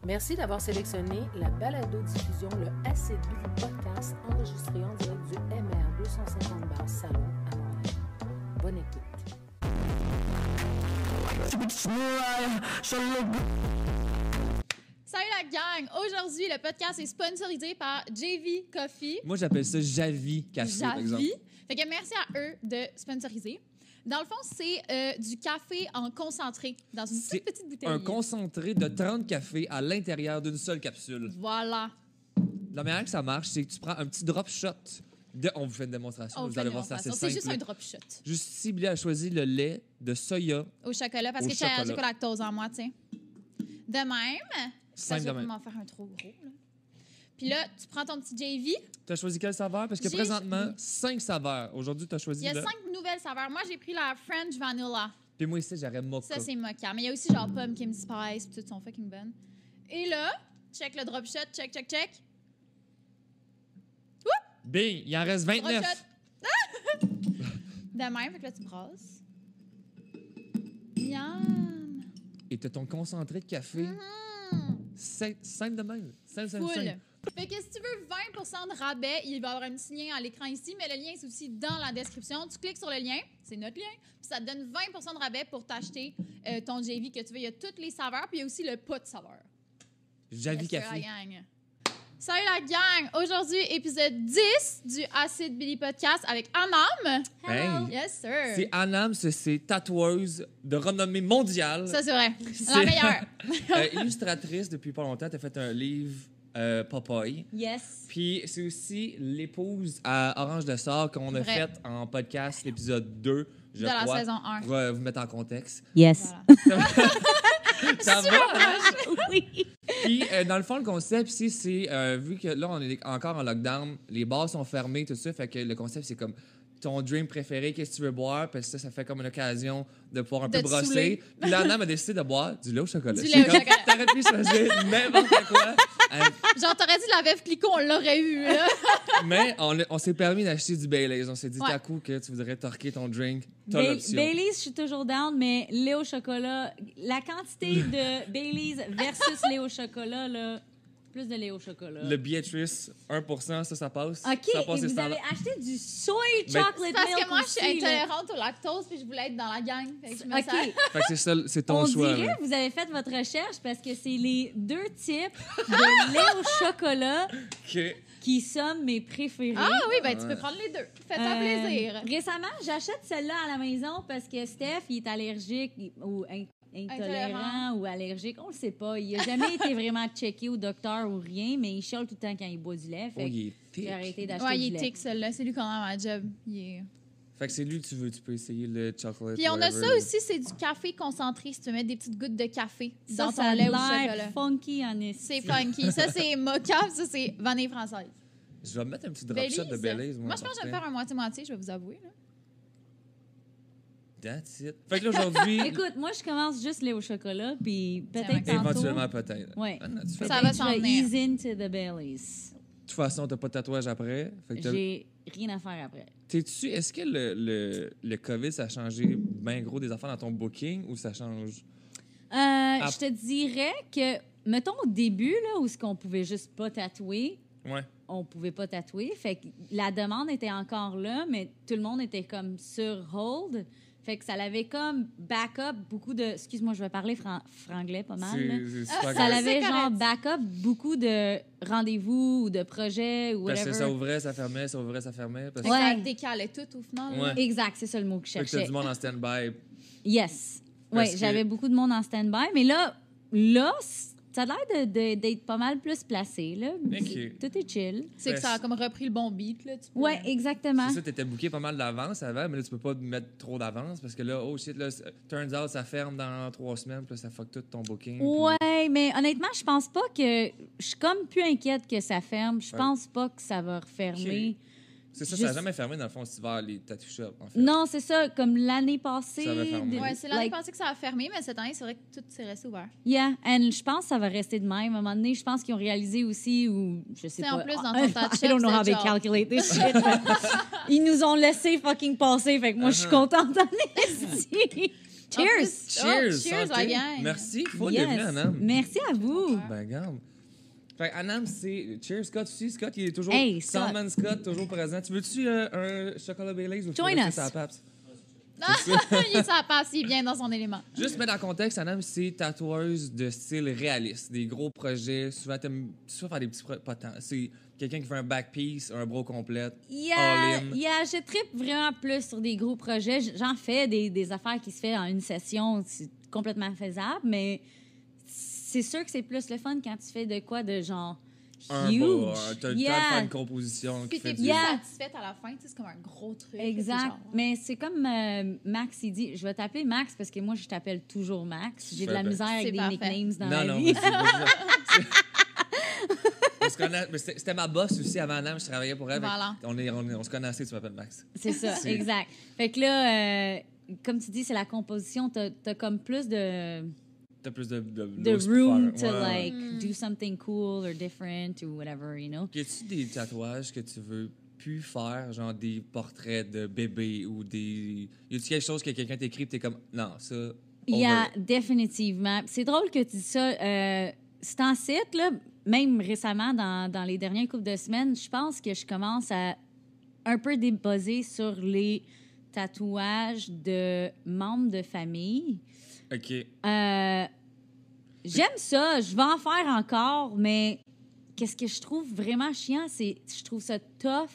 Merci d'avoir sélectionné la balado-diffusion Le Acid Billy Podcast enregistré en direct du MR 250 Bar Salon à Montréal. Bonne écoute. Salut la gang! Aujourd'hui, le podcast est sponsorisé par JV Coffee. Moi, j'appelle ça Javi Café, par exemple. Javi. Fait que merci à eux de sponsoriser. Dans le fond, c'est du café en concentré dans une toute petite bouteille. Un concentré de 30 cafés à l'intérieur d'une seule capsule. Voilà. La manière que ça marche, c'est que tu prends un petit drop shot. On vous fait une démonstration. Vous allez voir, c'est assez simple. C'est juste un drop shot. Juste ici, Billy a choisi le lait de soya. Au chocolat, parce que j'ai allergique au lactose en moi, tu sais. De même. Ça, je vais m'en faire un trop gros, là. Puis là, tu prends ton petit JV. Tu as choisi quelle saveur? Parce que présentement, 5 saveurs. Aujourd'hui, tu as choisi. Il y a 5 nouvelles saveurs. Moi, j'ai pris la French Vanilla. Puis moi, ici, j'aurais mocha. Ça, c'est mocha. Mais il y a aussi genre pumpkin spice, puis toutes sont fucking bonnes. Et là, check le drop shot, check. Bing! Il en reste 29. De même, fait que là, tu brasses. Yum! Et tu as ton concentré de café. Simple de même. Simple. Fait que si tu veux 20% de rabais, il va y avoir un petit lien à l'écran ici, mais le lien est aussi dans la description. Tu cliques sur le lien, c'est notre lien, puis ça te donne 20% de rabais pour t'acheter ton JV que tu veux. Il y a toutes les saveurs, puis il y a aussi le pas de saveur. Javi Café. Salut la gang! Aujourd'hui, épisode 10 du Acid Billy Podcast avec Anam. Hey. Yes, sir. C'est Anam, c'est tatoueuse de renommée mondiale. Ça, c'est vrai. La meilleure. Illustratrice depuis pas longtemps. Tu as fait un livre Popeye. Yes. Puis c'est aussi l'épouse à Orange de Sort qu'on a fait en podcast, l'épisode 2, je crois. De la saison 1. Pour vous mettre en contexte. Yes. Voilà. Ça va? Oui. Puis, dans le fond, le concept ici, c'est, vu que là, on est encore en lockdown, les bars sont fermés, tout ça, fait que le concept, c'est comme ton drink préféré, qu'est-ce que tu veux boire, parce que ça fait comme une occasion de pouvoir un peu brosser. Saouler. Puis là, Anna a décidé de boire du lait au chocolat. Du lait au chocolat. T'aurais pu choisir n'importe quoi. Genre, t'aurais dit la Veuve Clicquot, on l'aurait eu, là. Mais on s'est permis d'acheter du Baileys. On s'est dit, Ouais. à coup que tu voudrais torquer ton drink, t'as l'option. Baileys, je suis toujours down, mais lait au chocolat, la quantité de Baileys versus lait au chocolat, là, plus de lait au chocolat. Le Beatrice, 1%, ça passe. OK, Ça et passe vous standard. avez acheté du soy Ben, chocolate milk Parce que moi, je suis aussi, là. intolérante au lactose, puis je voulais être dans la gang. Fait que je me OK. sers. Fait que c'est ça, c'est ton On choix. dirait là. que vous avez fait votre recherche parce que c'est les 2 types de lait au chocolat OK. qui sont mes préférés. Ah oui, ben tu peux prendre les deux. Fais-toi plaisir. Récemment, j'achète celle-là à la maison parce que Steph, il est allergique ou intolérant ou allergique. On le sait pas. Il a jamais été vraiment checké au docteur ou rien, mais il chiale tout le temps quand il boit du lait. Fait Oh, que il est tic. j'ai arrêté d'acheter Ouais, du il est lait. tic, celui-là. C'est lui qu'on a à ma job. Fait que c'est lui que tu veux. Tu peux essayer le chocolate. Puis on a whatever. ça aussi, c'est du café concentré. Si tu mets des petites gouttes de café dans Ça ton a lait au l'air chocolat. funky en C'est funky. Ça, c'est mocha, puis ça, c'est vanille française. Je vais mettre un petit drop Baileys. shot de Baileys. Moi, je pense que je vais me faire un moitié-moitié, je vais vous avouer. Là. That's it. Fait que là, aujourd'hui, Écoute, moi, je commence juste lait au chocolat, puis vrai peut-être que- tantôt... éventuellement, peut-être. Ouais. Anna, tu fais- Ça peut-être va je s'en vais venir. ease into the Baileys. De toute façon, t'as pas de tatouage après. Fait que J'ai rien à faire après. t'es-tu... Est-ce que le COVID, ça a changé bien gros des affaires dans ton booking ou ça change? Je te dirais que, mettons au début, là, où ce qu'on pouvait juste pas tatouer, Ouais. on pouvait pas tatouer. Fait que la demande était encore là, mais tout le monde était comme sur hold. Fait que ça avait comme backup beaucoup de... Excuse-moi, je vais parler franglais pas mal. là. C'est super Ça grave. avait C'est genre correct. backup beaucoup de rendez-vous ou de projets ou Parce whatever. que ça ouvrait, ça fermait, ça ouvrait, ça fermait. Parce Fait que Ouais. ça décalait tout au final. Ouais. Exact, c'est ça le mot que je que t'as cherchais. du monde en stand-by. Yes. Parce Oui, que- j'avais beaucoup de monde en stand-by, mais là ça a l'air d'être pas mal plus placé. Là. OK. Tout est chill. C'est que ça a comme repris le bon beat. Là, tu peux- Oui, exactement. C'est ça, t'étais booké pas mal d'avance avant, mais là, tu peux pas mettre trop d'avance parce que là, oh shit, là, turns out, ça ferme dans 3 semaines, puis là, ça fuck tout ton booking. puis- Ouais, mais honnêtement, je pense pas que... Je suis comme plus inquiète que ça ferme. Je Ouais. pense pas que ça va refermer. C'est ça, ça Juste- n'a jamais fermé dans le fond cet hiver, les tattoo shops, en fait. Non, c'est ça. Comme l'année passée... Ça va fermer. Ouais, c'est l'année like, passée que ça a fermé, mais cette année, c'est vrai que tout s'est resté ouvert. Yeah, and je pense que ça va rester de même. À un moment donné, je pense qu'ils ont réalisé aussi, ou je sais C'est pas... en plus dans ton touch-up, I don't know how c'est they genre- calculate this shit. but ils nous ont laissé fucking passer, fait que moi, je suis contente en esti. Cheers! Cheers, Santé. la gang. Merci, faut Yes. devenir Anam. Merci à vous. Ben, regarde. Fait Anam, c'est. Cheers, Scott aussi. Scott, il est toujours. Hey, Scott. Sandman Scott, toujours présent. Tu veux-tu un chocolat Baileys ou tu Join veux rester us. sur la Pabst? Il est sa passe, il est bien dans son élément. Juste mettre en contexte, Anam, c'est tatoueuse de style réaliste. Des gros projets. Souvent, t'aimes souvent faire des petits pas tant. C'est quelqu'un qui fait un back piece, un bro complète. All in. Je trippe vraiment plus sur des gros projets. J'en fais des affaires qui se font en une session. C'est complètement faisable, mais c'est sûr que c'est plus le fun quand tu fais de quoi de genre Un huge. bro, t'as le temps de faire une composition qui Puis t'es fait plus du... satisfaite à la fin, tu sais, c'est comme un gros truc. là, Exact. c'est genre, Mais c'est comme Max, il dit, je vais t'appeler Max parce que moi, je t'appelle toujours Max. J'ai de la Ben, misère avec c'est des parfait. nicknames dans Non, la non, vie. mais c'est pas ça. On se connaît- mais c'était ma boss aussi avant Anam, je travaillais pour elle. Voilà. On se connaît assez, tu m'appelles Max. C'est ça, C'est- exact. Fait que là, comme tu dis, c'est la composition. T'as comme plus de T'as plus de room pour to, faire. Ouais. like, do something cool or different or whatever, you know? Y a-tu des tatouages que tu veux plus faire, genre des portraits de bébés ou des... Y a-tu quelque chose que quelqu'un t'écrit et t'es comme, non, ça, Il y a over. définitivement. C'est drôle que tu dis ça. C'est en site, là, même récemment, dans les dernières couples de semaines, je pense que je commence à un peu débuzzer sur les tatouages de membres de famille. OK. J'aime ça, je vais en faire encore, mais qu'est-ce que je trouve vraiment chiant, c'est je trouve ça tough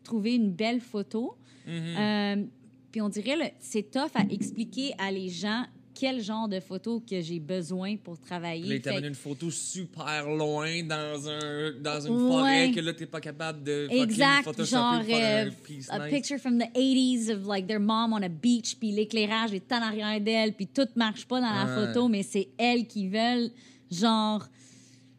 trouver une belle photo. Puis on dirait, c'est tough à expliquer à les gens quel genre de photo que j'ai besoin pour travailler. Là, il Fait t'amène une photo super loin dans une Ouais. forêt que là, t'es pas capable de exact, fucking genre photoshopper pour faire un piece a nice. picture from the 80s of like their mom on a beach, puis l'éclairage est en arrière d'elle, puis tout marche pas dans la Ouais. photo, mais c'est elles qui veulent, genre,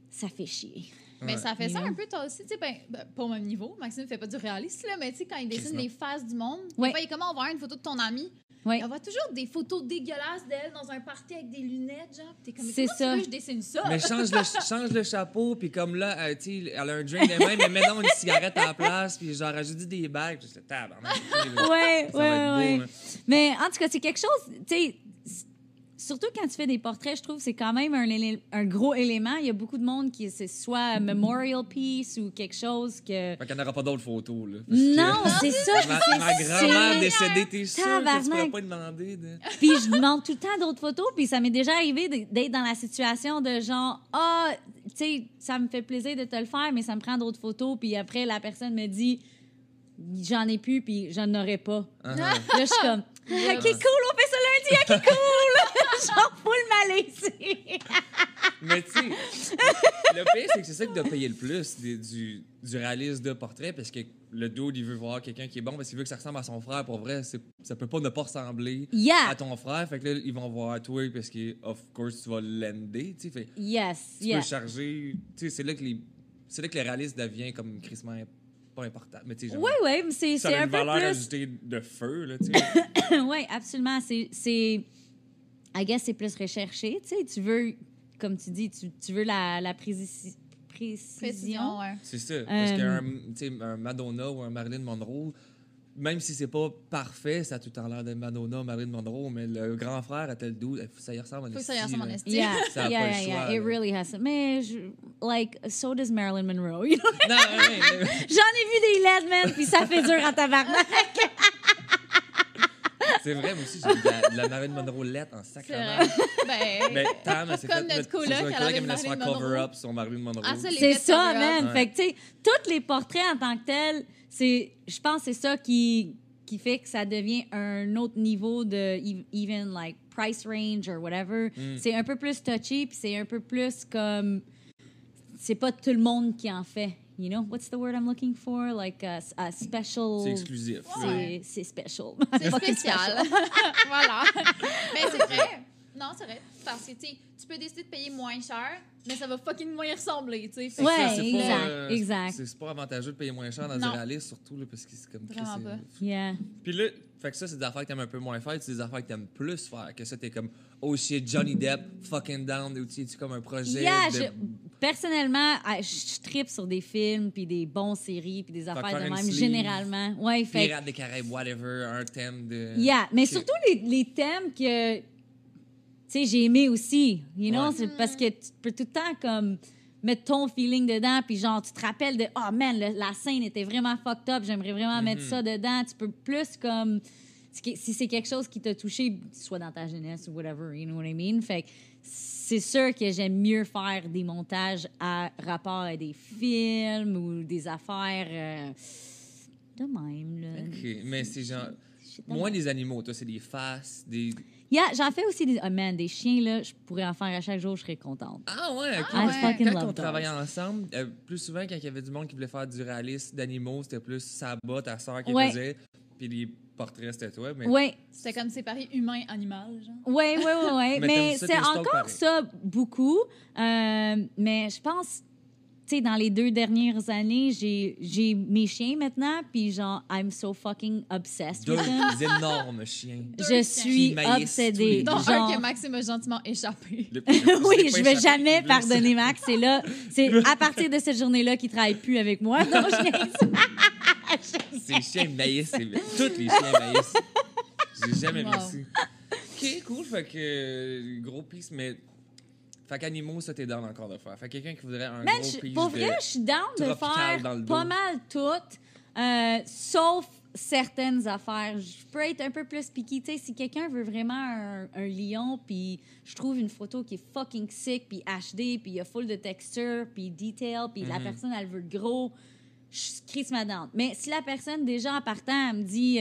ça fait chier. Mais Ouais. ça fait ça Yeah. un peu, toi aussi, tu sais, ben, pas au même niveau. Maxime fait pas du réaliste, là, mais tu sais, quand il dessine Quasiment. les faces du monde, Ouais. des fois, il est comment on va voir une photo de ton ami. Ouais. On voit toujours des photos dégueulasses d'elle dans un party avec des lunettes, genre. T'es comme, C'est comment ça. tu veux que je dessine ça? Mais change le chapeau, puis comme là, tu sais, elle a un drink de main, mais mets donc une cigarette à la place, puis genre, rajoute des bagues. Puis je dis, tabarnak, tu sais, là, Ouais, ça va être ouais. beau, là. Mais en tout cas, c'est quelque chose, tu sais, surtout quand tu fais des portraits, je trouve que c'est quand même un gros élément. Il y a beaucoup de monde qui, c'est soit un memorial piece ou quelque chose que... Fait qu'il n'y en aura pas d'autres photos, là. parce que Non, c'est ça. Ma grand-mère c'est- décédée, t'es sûr que tu pourrais Tabarnak. pas demander de... Puis je demande tout le temps d'autres photos, puis ça m'est déjà arrivé d'être dans la situation de genre, tu sais, ça me fait plaisir de te le faire, mais ça me prend d'autres photos, puis après, la personne me dit, j'en ai plus, puis j'en aurais pas. Uh-huh. Là, je suis comme, OK, cool, on fait ça lundi, OK, cool! Genre, full malaisé. Mais tu sais, le pire, c'est que c'est ça qui doit payer le plus du réalisme de portrait, parce que le dude, il veut voir quelqu'un qui est bon, parce qu'il veut que ça ressemble à son frère. Pour vrai, ça peut pas ne pas ressembler Yeah. à ton frère. Fait que là, ils vont voir toi, parce que, of course, tu vas l'ender, tu sais. Fait Yes, tu yeah. peux charger... Tu sais, c'est là que le réalisme devient comme crissement pas important. Mais tu sais, genre, Oui, oui, mais c'est ça a un une peu valeur plus... ajoutée de feu, là, tu sais. Oui, absolument. C'est... I guess c'est plus recherché. Tu sais, tu veux, comme tu dis, tu veux la précision. Précision, ouais. C'est ça. Parce qu'un tu sais, un Madonna ou un Marilyn Monroe, même si c'est pas parfait, ça a tout le temps l'air de Madonna, Marilyn Monroe, mais le grand frère à tel doux, ça y ressemble en Faut que ça y esti, ressemble en là. esti. Yeah, Ça a yeah, pas le yeah, choix, yeah. It là. really has. Mais, like, so does Marilyn Monroe. You know? Non, mais- J'en ai vu des LED, man, puis ça fait dur en tabarnak. c'est vrai, moi aussi, j'ai vu de la Marilyn Monroe lettre en C'est sacrement. vrai. Ben, Mais Tam, elle s'est Comme fait notre mettre- coloc, c'est ça, elle le avait coloc, une elle se faire Marilyn cover Monroe. up sur Marilyn Monroe. Ah, ça, les C'est faits ça, cover-up. man. Ouais. Fait que, tu sais, tous les portraits en tant que tels, je pense que c'est ça qui fait que ça devient un autre niveau de even like price range or whatever. C'est un peu plus touchy, puis c'est un peu plus comme c'est pas tout le monde qui en fait. You know, what's the word I'm looking for? Like a special. C'est exclusif. Ouais. C'est special. C'est Fucking spécial. Voilà. Mais c'est vrai. Non, c'est vrai. Parce que, tu peux décider de payer moins cher, mais ça va fucking moins y ressembler, tu sais. Fait que Ouais, Ça, c'est pas, exact, exact. C'est pas avantageux de payer moins cher dans Non. du réalisme, surtout, là, parce que c'est comme... Vraiment c'est- pas. Yeah. Puis là, fait que ça, c'est des affaires que t'aimes un peu moins faire, c'est des affaires que t'aimes plus faire, que ça, t'es comme, oh shit, Johnny Depp, fucking down, ou tu comme un projet Yeah, de... personnellement, je tripe sur des films, puis des bons séries, puis des affaires faire de une même, sleeve. généralement. Ouais, fait Pirates des Caraïbes, whatever, un thème de... yeah. Mais Shit. surtout les thèmes que sais, j'ai aimé aussi. You know, Ouais. c'est parce que tu peux tout le temps comme mettre ton feeling dedans, puis genre, tu te rappelles de « Oh man, la scène était vraiment fucked up, j'aimerais vraiment mettre ça dedans. » Tu peux plus comme... Si c'est quelque chose qui t'a touché, soit dans ta jeunesse ou whatever, you know what I mean? Fait que c'est sûr que j'aime mieux faire des montages à rapport à des films ou des affaires de même, là. OK, mais c'est genre... Shit de Moins même. des animaux, toi, c'est des faces, des... Yeah, j'en fais aussi des... Oh man, des chiens, là, je pourrais en faire à chaque jour, je serais contente. Ah ouais, OK. Ah I fucking Quand love on dogs. travaillait ensemble, plus souvent, quand il y avait du monde qui voulait faire du réalisme d'animaux, c'était plus Saba, ta soeur, qui Ouais. faisait, puis les portraits, c'était toi. Mais... Ouais, C'était comme séparer humain-animal, genre. ouais. Mais Mais t'aimes ça, c'est tes stocks, encore pareil. ça beaucoup. Mais je pense, tu sais, dans les 2 dernières années, j'ai mes chiens maintenant, puis genre, I'm so fucking obsessed Deux with them. énormes chiens. Deux Je chiens. suis Qui maïssent tous obsédée. les Dont deux. un Genre- que Maxime a gentiment échappé. Oui, je vais jamais pardonner Max. C'est à partir de cette journée-là qu'il travaille plus avec moi. Non, je niaise. Ces chiens maïs, tous les chiens maïs. J'ai jamais Wow. réussi. OK, cool. Fait que gros piece, mais... Fait qu'animaux, ça, t'es down encore de faire. Fait que quelqu'un qui voudrait un Man, gros piece pour de... vrai, je suis down de tropical dans faire le dos. pas mal toutes, sauf certaines affaires. Je peux être un peu plus picky. Tu sais, si quelqu'un veut vraiment un lion, puis je trouve une photo qui est fucking sick, puis HD, puis il y a full de texture, puis detail, puis la personne, elle veut gros, je crisse ma dente. Mais si la personne, déjà en partant, elle me dit...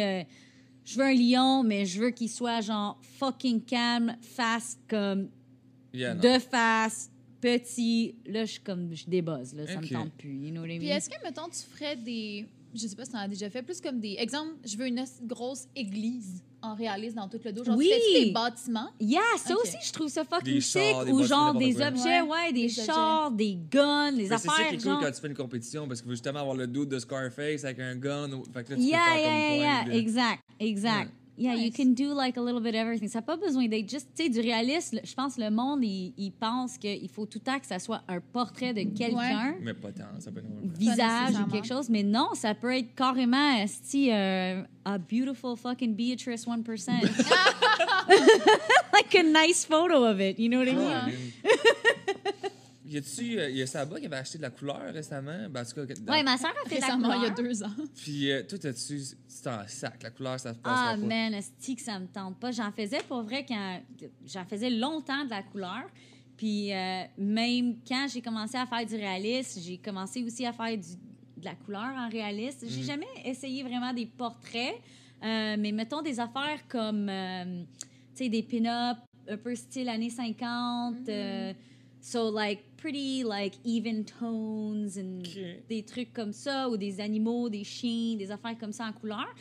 je veux un lion, mais je veux qu'il soit genre fucking calme, fast, comme Yeah, non. de face, petit. Là, je débuzz, là. Ça me Ok. tente plus. You know what I Puis mean? est-ce que, mettons, tu ferais des... Je sais pas si tu en as déjà fait, plus comme des... Exemple, je veux une grosse église en réaliste dans tout le dos. Genre, Oui. tu fais-tu des bâtiments? Yeah, ça Ok. aussi, je trouve ça fucking Des sick. chars, des Ou voitures, genre des n'importe objets, quoi. ouais, des Des chars, des guns, des Mais c'est ça qui affaires, est cool genre. quand tu fais une compétition, parce que veux justement avoir le doute de Scarface avec un gun. Fait que là, tu Yeah, peux faire comme yeah. point de- Exact. Yeah, you Nice. can do like a little bit of everything. Ça n'a pas besoin d'être juste, tu sais, du réalisme. Je pense que le monde, il pense qu'il faut tout le temps que ça soit un portrait de quelqu'un. Mais pas tant, ça peut être... Visage ou nécessairement. quelque chose, mais non, ça peut être carrément a beautiful fucking Beatrice 1%. Like a nice photo of it, you know what I mean? Y a Saba qui avait acheté de la couleur récemment? Ben, en tout cas, dans- Ouais, ma soeur a fait de la Récemment, il y a couleur. 2 ans. Puis toi, t'as-tu... C'est en sac, la couleur, ça se passe Ah, pas. man, esti que ça me tente pas. J'en faisais pour vrai quand... J'en faisais longtemps de la couleur. Puis même quand j'ai commencé à faire du réalisme, j'ai commencé aussi à faire de la couleur en réaliste. J'ai jamais essayé vraiment des portraits, mais mettons des affaires comme, tu sais, des pin-up un peu style années 50. So, like, pretty, like, even tones and Ok. des trucs comme ça, ou des animaux, des chiens, des affaires comme ça en couleur.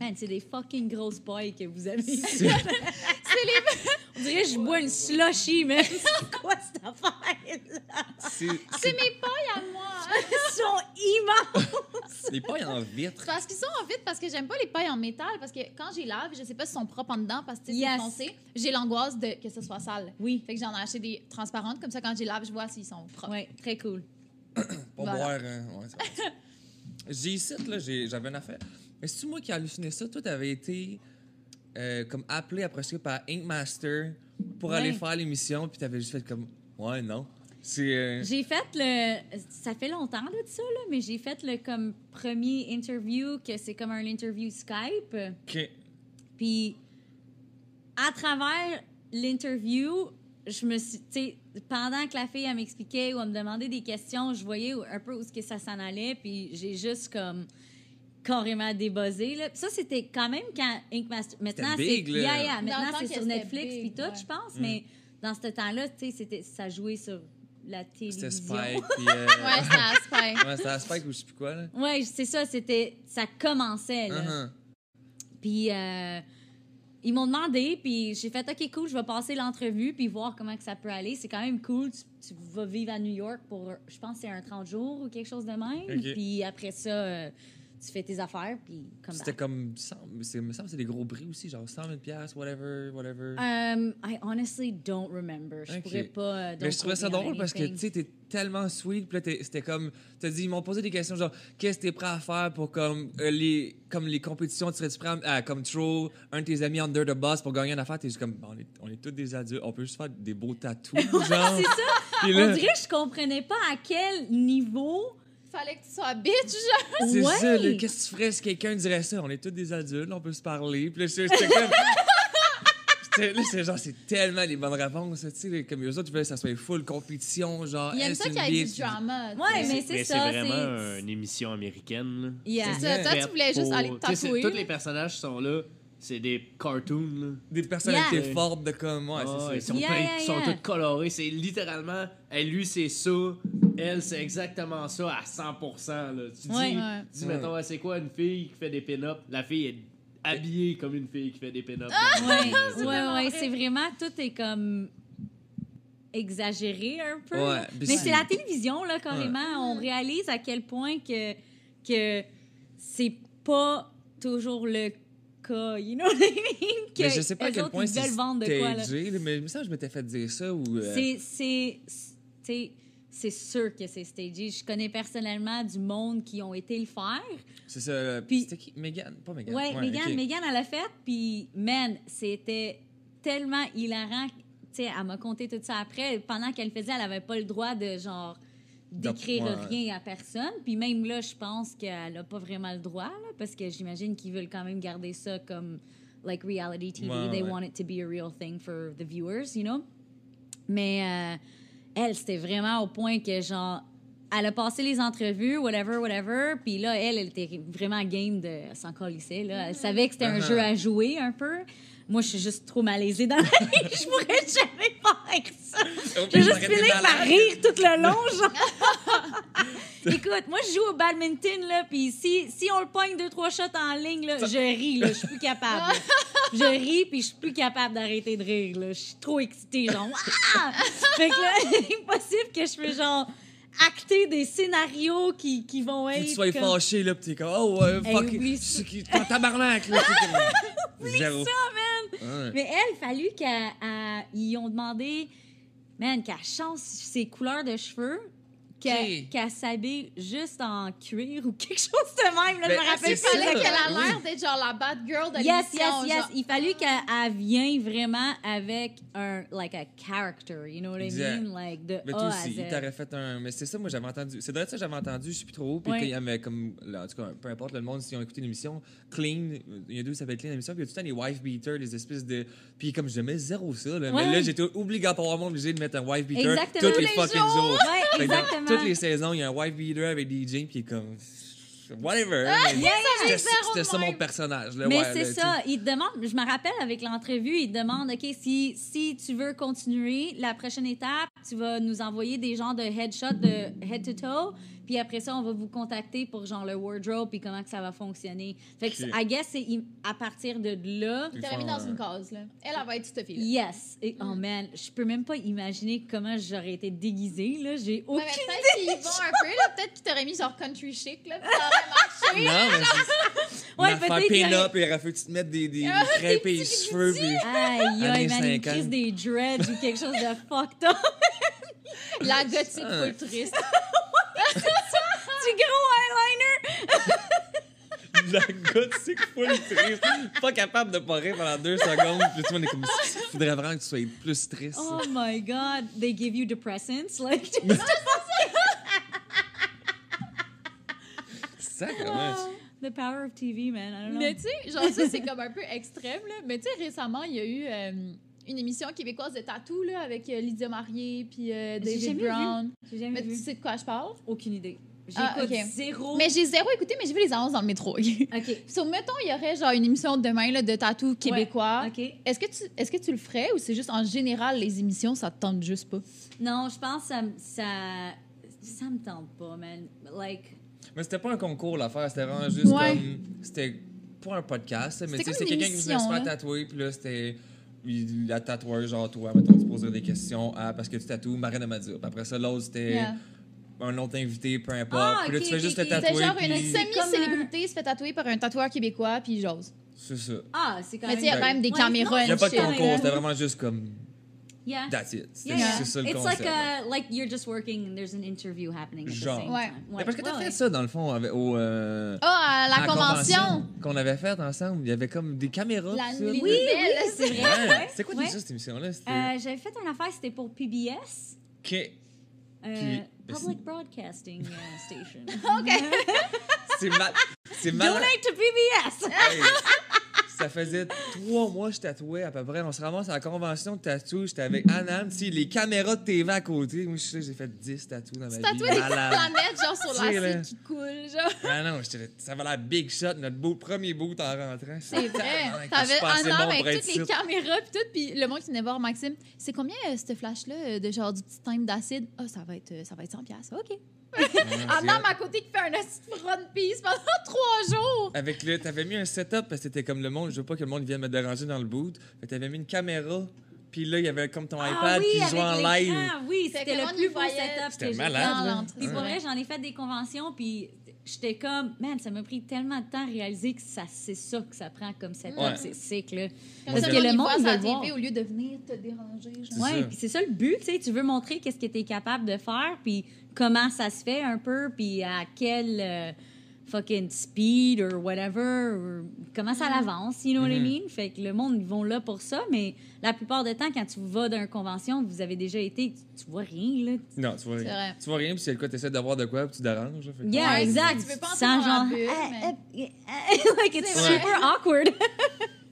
Man, c'est des fucking grosses pailles que vous avez. C'est les... On dirait que je bois une slushy, mais c'est quoi cette affaire-là? C'est mes pailles à moi! Ils sont immenses! les pailles en vitre. Parce qu'ils sont en vitre, parce que j'aime pas les pailles en métal, parce que quand j'y lave, je sais pas si sont propres en dedans, parce que tu sais, Yes. c'est foncé. J'ai l'angoisse de que ce soit sale. Oui. Fait que j'en ai acheté des transparentes, comme ça, quand j'y lave, je vois s'ils sont propres. Oui, très cool. Pas Voilà. boire. Ouais, c'est vrai. J'ai ici, là, j'avais une affaire. Mais c'est-tu moi qui ai halluciné ça? Toi, t'avais été comme appelé après ça par Ink Master pour aller faire l'émission, puis t'avais juste fait comme, ouais, non. C'est. J'ai fait le... Ça fait longtemps là, de ça, là, mais j'ai fait le comme premier interview, que c'est comme un interview Skype. OK. Puis, à travers l'interview, je me suis... Tu sais, pendant que la fille, elle m'expliquait ou elle me demandait des questions, je voyais un peu où est-ce que ça s'en allait, puis j'ai juste comme carrément débuzzé. Là. Puis ça, c'était quand même quand Ink Master... Maintenant, c'est... big, là. Yeah, Dans le maintenant, temps c'est que sur c'était Netflix big, puis tout, ouais. je pense, mais dans ce temps-là, tu sais, ça jouait sur la télévision. C'était Spike, puis. Ouais, c'est à Spike. Ouais, c'était à Spike ou je sais plus quoi, là. Ouais, c'est ça, ça commençait, là. Uh-huh. Puis ils m'ont demandé, puis j'ai fait OK, cool, je vais passer l'entrevue puis voir comment que ça peut aller. C'est quand même cool. Tu vas vivre à New York pour, je pense, que c'est un 30 jours ou quelque chose de même. OK. Puis après ça, tu fais tes affaires, puis comme C'était comme, me semble que c'est des gros prix aussi, genre 100 000 $, whatever. I honestly don't remember. Je pourrais pas. Mais je trouvais ça drôle parce que, tu sais, t'es tellement sweet, puis là, c'était comme, t'as dit, ils m'ont posé des questions genre, qu'est-ce que t'es prêt à faire pour comme les compétitions, tu serais-tu prêt à comme throw un de tes amis under the bus pour gagner une affaire? T'es juste comme, on est tous des adultes, on peut juste faire des beaux tatous, genre. C'est ça. Puis là, On dirait que je comprenais pas à quel niveau. Fallait que tu sois bitch, genre. c'est Ouais. ça, là, qu'est-ce que tu ferais si quelqu'un dirait ça? On est tous des adultes, on peut se parler. Puis là, j'étais comme... Là, c'est genre, c'est tellement les bonnes réponses, tu sais, comme eux autres, ils veulent que ça soit full compétition, genre... Il aime elle, ça c'est qu'il y une ait bitch. du drama. tu Ouais, sais. mais c'est Mais ça. c'est vraiment une émission américaine. Là. Yeah. C'est ça. Toi, tu voulais juste aller Tu sais, tatouer. tous les personnages qui sont là, c'est des cartoons. Là. Des personnalités Yeah. fortes de comme... Ouais, Ah, c'est ils ça. sont, Yeah, pleins- yeah, ils sont yeah. tous colorés. C'est littéralement, lui, c'est ça. Elle, c'est exactement ça à 100%. Là. Tu dis, Ouais. Ouais. tu dis, mettons, c'est quoi une fille qui fait des pin-ups? La fille est habillée comme une fille qui fait des pin-ups. Ouais, c'est vraiment, tout est comme exagéré un peu. Ouais, puis Mais c'est la télévision, là, carrément. On réalise à quel point que c'est pas toujours le cas, you know what I mean? Que Mais je sais pas à eux quel autres, point ils c'est veulent vendre de quoi, là. stagé, là, mais il me semble que je m'étais fait dire ça ou... C'est sûr que c'est stagé. Je connais personnellement du monde qui ont été le faire. C'est ça. Puis- C'était qui? Megan? Pas Megan. Ouais, Megan, ok. Megan, elle l'a fait, puis, man, c'était tellement hilarant. Tu sais, elle m'a conté tout ça après. Pendant qu'elle faisait, elle avait pas le droit de, genre, d'écrire Ouais. rien à personne. Puis même là, je pense qu'elle a pas vraiment le droit, là, parce que j'imagine qu'ils veulent quand même garder ça comme, like, reality TV. Ouais, They ouais. want it to be a real thing for the viewers, you know? Mais elle, c'était vraiment au point que, genre, elle a passé les entrevues, whatever, puis là, elle était vraiment game de s'en colisser, là. Elle savait que c'était un jeu à jouer, un peu. Moi, je suis juste trop malaisée dans la vie. Je pourrais jamais faire ça. Je vais juste finir par rire tout le long, genre. Écoute, moi, je joue au badminton, là, puis si on le pogne 2-3 shots en ligne, là, je ris, là, je suis plus capable. là. Je ris, puis je suis plus capable d'arrêter de rire, là. Je suis trop excitée, genre, ah! Fait que là, impossible que je fais, genre, acter des scénarios qui vont être. Puis tu sois comme... fâché, là, pis t'es comme, oh, ouais, Hey, fuck, oublie c'est qui, t'es en tabarnak, là. t'es comme, zéro. ça, man! Ouais. Mais elle, fallu qu'ils ont demandé, man, qu'elle change ses couleurs de cheveux, qu'elle s'habille juste en cuir ou quelque chose de même. Là, Mais je me rappelle c'est Il plus. fallait ça. qu'elle a Oui. l'air d'être genre la bad girl de Yes. l'émission. genre. Il fallu qu'elle vienne vraiment avec un, like, a character, you know what I Exact. mean? Like, de Mais A toi à aussi, Z. il t'aurait fait un. Mais c'est ça, moi, j'avais entendu. C'est de ça que j'avais entendu, je sais plus trop. Puis Ouais. qu'il y avait comme. Là, en tout cas, peu importe le monde, s'ils ont écouté l'émission, Clean, il y a deux, ça s'appelle Clean l'émission. Puis il y a tout le temps les wife beaters, les espèces de. Puis comme j'aimais zéro ça, là. Ouais. Mais là, j'étais obligatoirement obligé de mettre un wife beater Exactement. toutes les Tous fucking jours. jours. Ouais, Fait que dans exactement. toutes les saisons, il y a un wife beater avec DJ, puis comme. Whatever. C'était ça mon personnage. Là, Mais ouais, c'est là, ça. Il te demande, je me rappelle avec l'entrevue, il te demande, OK, si tu veux continuer, la prochaine étape, tu vas nous envoyer des genres de headshot de head to toe, puis après ça, on va vous contacter pour genre le wardrobe puis comment que ça va fonctionner. Fait que, Ok. I guess, c'est à partir de là, Tu t'aurais mis dans une case, là. Elle va être cette fille. yes. Et, oh man, je peux même pas imaginer comment j'aurais été déguisée, là. J'ai Ouais, aucune mais peut-être qu'ils vont un peu, là. Peut-être qu'ils t'auraient mis genre country chic, là. Puis ça aurait marché. Non, mais c'est. Ouais, Ouais, faire peut-être qu'il y aurait- pin-up, et il aurait fallu que tu te mettes des crêpes et les cheveux. Puis... Aïe, aïe, Années man, une 50. crise des dreads ou quelque chose de fucked up. La gothique Ah. full triste. Du gros eyeliner. La gothique full triste. Pas capable de pas rire pendant 2 secondes. Puis tout le monde est comme, il faudrait vraiment que tu sois plus triste. Oh my God, they give you depressants, like. Sacrément. The power of TV, man. I don't know. Mais tu sais, genre ça, c'est comme un peu extrême, là. Mais tu sais, récemment, il y a eu une émission québécoise de tatou, là, avec Lydia Marié puis David jamais Brown. J'ai jamais Mais tu vu. sais de quoi je parle? Aucune idée. Ah, J'écoute ok. zéro. Mais j'ai zéro écouté, mais j'ai vu les annonces dans le métro. OK. So, mettons, il y aurait genre une émission demain là, de tatou québécois. OK. Est-ce que tu le ferais ou c'est juste en général les émissions, ça te tente juste pas? Non, je pense que ça me tente pas, man. Like. Mais c'était pas un concours, l'affaire. C'était vraiment juste Ouais. comme. C'était pas un podcast, mais C'était tu sais, comme c'est une quelqu'un qui voulait se émission, faire là. tatouer. Puis là, c'était. La tatoueuse, genre toi, mettons, tu poserais des questions à parce que tu tatoues Marina Madia. Puis après ça, l'autre, c'était. Yeah. un autre invité, peu importe. Ah, Puis là, tu ok, fais juste ok, le ok. tatouer. C'était genre une puis- semi-célébrité se fait tatouer par un tatoueur québécois, puis j'ose. C'est ça. Ah, c'est quand Mais même... tu sais, il y a quand même des Ouais, caméras. Il n'y a pas de shit. concours, c'était vraiment juste comme. Yeah. That's it. Yeah, yeah. C'est ça le It's concept. like you're just working and there's an interview happening at the Genre. same Ouais. time. Mais parce que t'as Ouais, fait ouais. ça, dans le fond, au. Ah, à la à convention. qu'on avait faite ensemble. Il y avait comme des caméras. La pis ça. nuit Oui, nouvelle, oui, c'est vrai. Ouais. C'est quoi Ouais. déjà cette émission-là? C'était. J'avais fait une affaire, c'était pour PBS. Ok. Public Broadcasting Station. C'est mal. Donate to PBS! Hey, ça faisait 3 mois que je tatouais à peu près. On se ramasse à la convention de tatou. J'étais avec Anam. Les caméras de TV à côté. Moi, je sais, j'ai fait 10 tatous dans ma Tu vie. tatouais des Malade. planètes, genre sur Tu sais, là. l'acide qui coule, genre. Ah non, ça va l'air big shot. Notre premier boot en rentrant. C'est vrai. Tabarnak, T'avais je suis pas assez un homme bon avec pour être toutes les ici. caméras pis tout, puis le monde qui venait voir Maxime. C'est combien ce flash-là de genre du petit time d'acide? Ah, ça va être 100$. OK. Un homme à côté qui fait un assis de front piece pendant 3 jours. Avec le, t'avais mis un setup parce que c'était comme le monde, je veux pas que le monde vienne me déranger dans le boot. Fait que t'avais mis une caméra, puis là il y avait comme ton iPad qui jouait en live. Oui, Fait c'était que le le plus monde beau voyait. setup C'était que j'ai malade, fait. Dans là. l'entrée. Puis pour vrai, j'en ai fait des conventions, puis j'étais comme, man, ça m'a pris tellement de temps à réaliser que c'est ça que ça prend comme setup, Ouais. c'est sick, là. Comme Parce ça, que le il monde voit sa veut voir. TV au lieu de venir te déranger. Genre. C'est Ouais, ça. puis c'est ça le but, tu sais, tu veux montrer qu'est-ce que tu es capable de faire, puis comment ça se fait un peu, puis à quel fucking speed or whatever, or comment ça avance, you know what I mean? Fait que le monde, ils vont là pour ça, mais la plupart du temps, quand tu vas dans une convention, vous avez déjà été, tu vois rien, là. Non, tu vois C'est rien. vrai. Tu vois rien, puis c'est le cas, t'essaies de voir de quoi, puis tu déranges. là, fait que- Yeah, Ouais, exact. tu veux pas entrer Sans dans la genre, bulle, like it's C'est vrai. super awkward.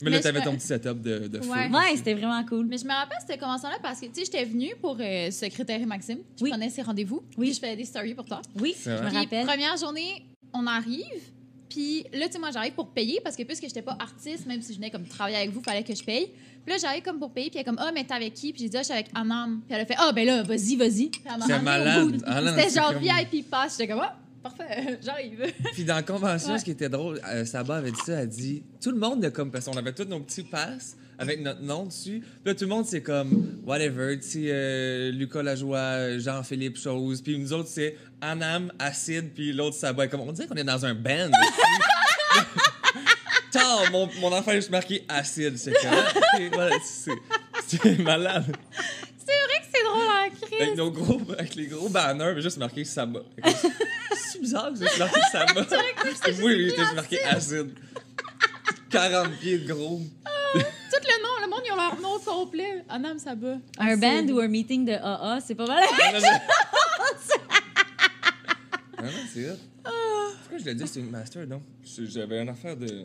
Mais là, Mais t'avais je- ton petit setup de feu. Ouais. Ouais, c'était vraiment cool. Mais je me rappelle cette convention-là parce que, tu sais, j'étais venue pour secrétaire Maxime. Je Oui. prenais ses rendez-vous. Oui. Puis je faisais des stories pour toi. Oui, C'est je vrai. me Puis rappelle. première journée, on arrive. Puis là, tu sais, moi, j'arrive pour payer parce que puisque j'étais pas artiste, même si je venais comme travailler avec vous, fallait que je paye. Puis là, j'arrive comme pour payer. Puis elle est comme, ah, mais t'es avec qui? Puis j'ai dit, ah, je suis avec Anam. Puis elle a fait, ah, ben là, vas-y. Puis elle m'a C'est ramené au malade. bout. Ah non, C'était c'est genre comme- VIP pass. J'étais comme, ah, parfait, j'arrive. Puis dans la convention, Ouais. ce qui était drôle, Saba avait dit ça, elle dit tout le monde a comme parce qu'on avait tous nos petits passes avec notre nom dessus. Puis là tout le monde c'est comme whatever, tu sais Lucas Lajoie, Jean-Philippe Chose, puis nous autres c'est Anam, Acide, puis l'autre Saba. Comme on dirait qu'on est dans un band. Tard, mon enfant est juste marqué Acide, c'est comme ok, voilà, c'est malade. C'est vrai que c'est drôle en crise. Avec les gros banners, mais juste marqué Saba. C'est bizarre que j'ai marqué Saba. Oui, j'étais marqué Acide. 40 pieds de gros. Tout le monde, ils ont leur nom complet. Anam Saba. Un band ou un meeting de AA, c'est pas mal. Non, c'est hot. Pourquoi je l'ai dit, c'est une master, non? J'avais une affaire de.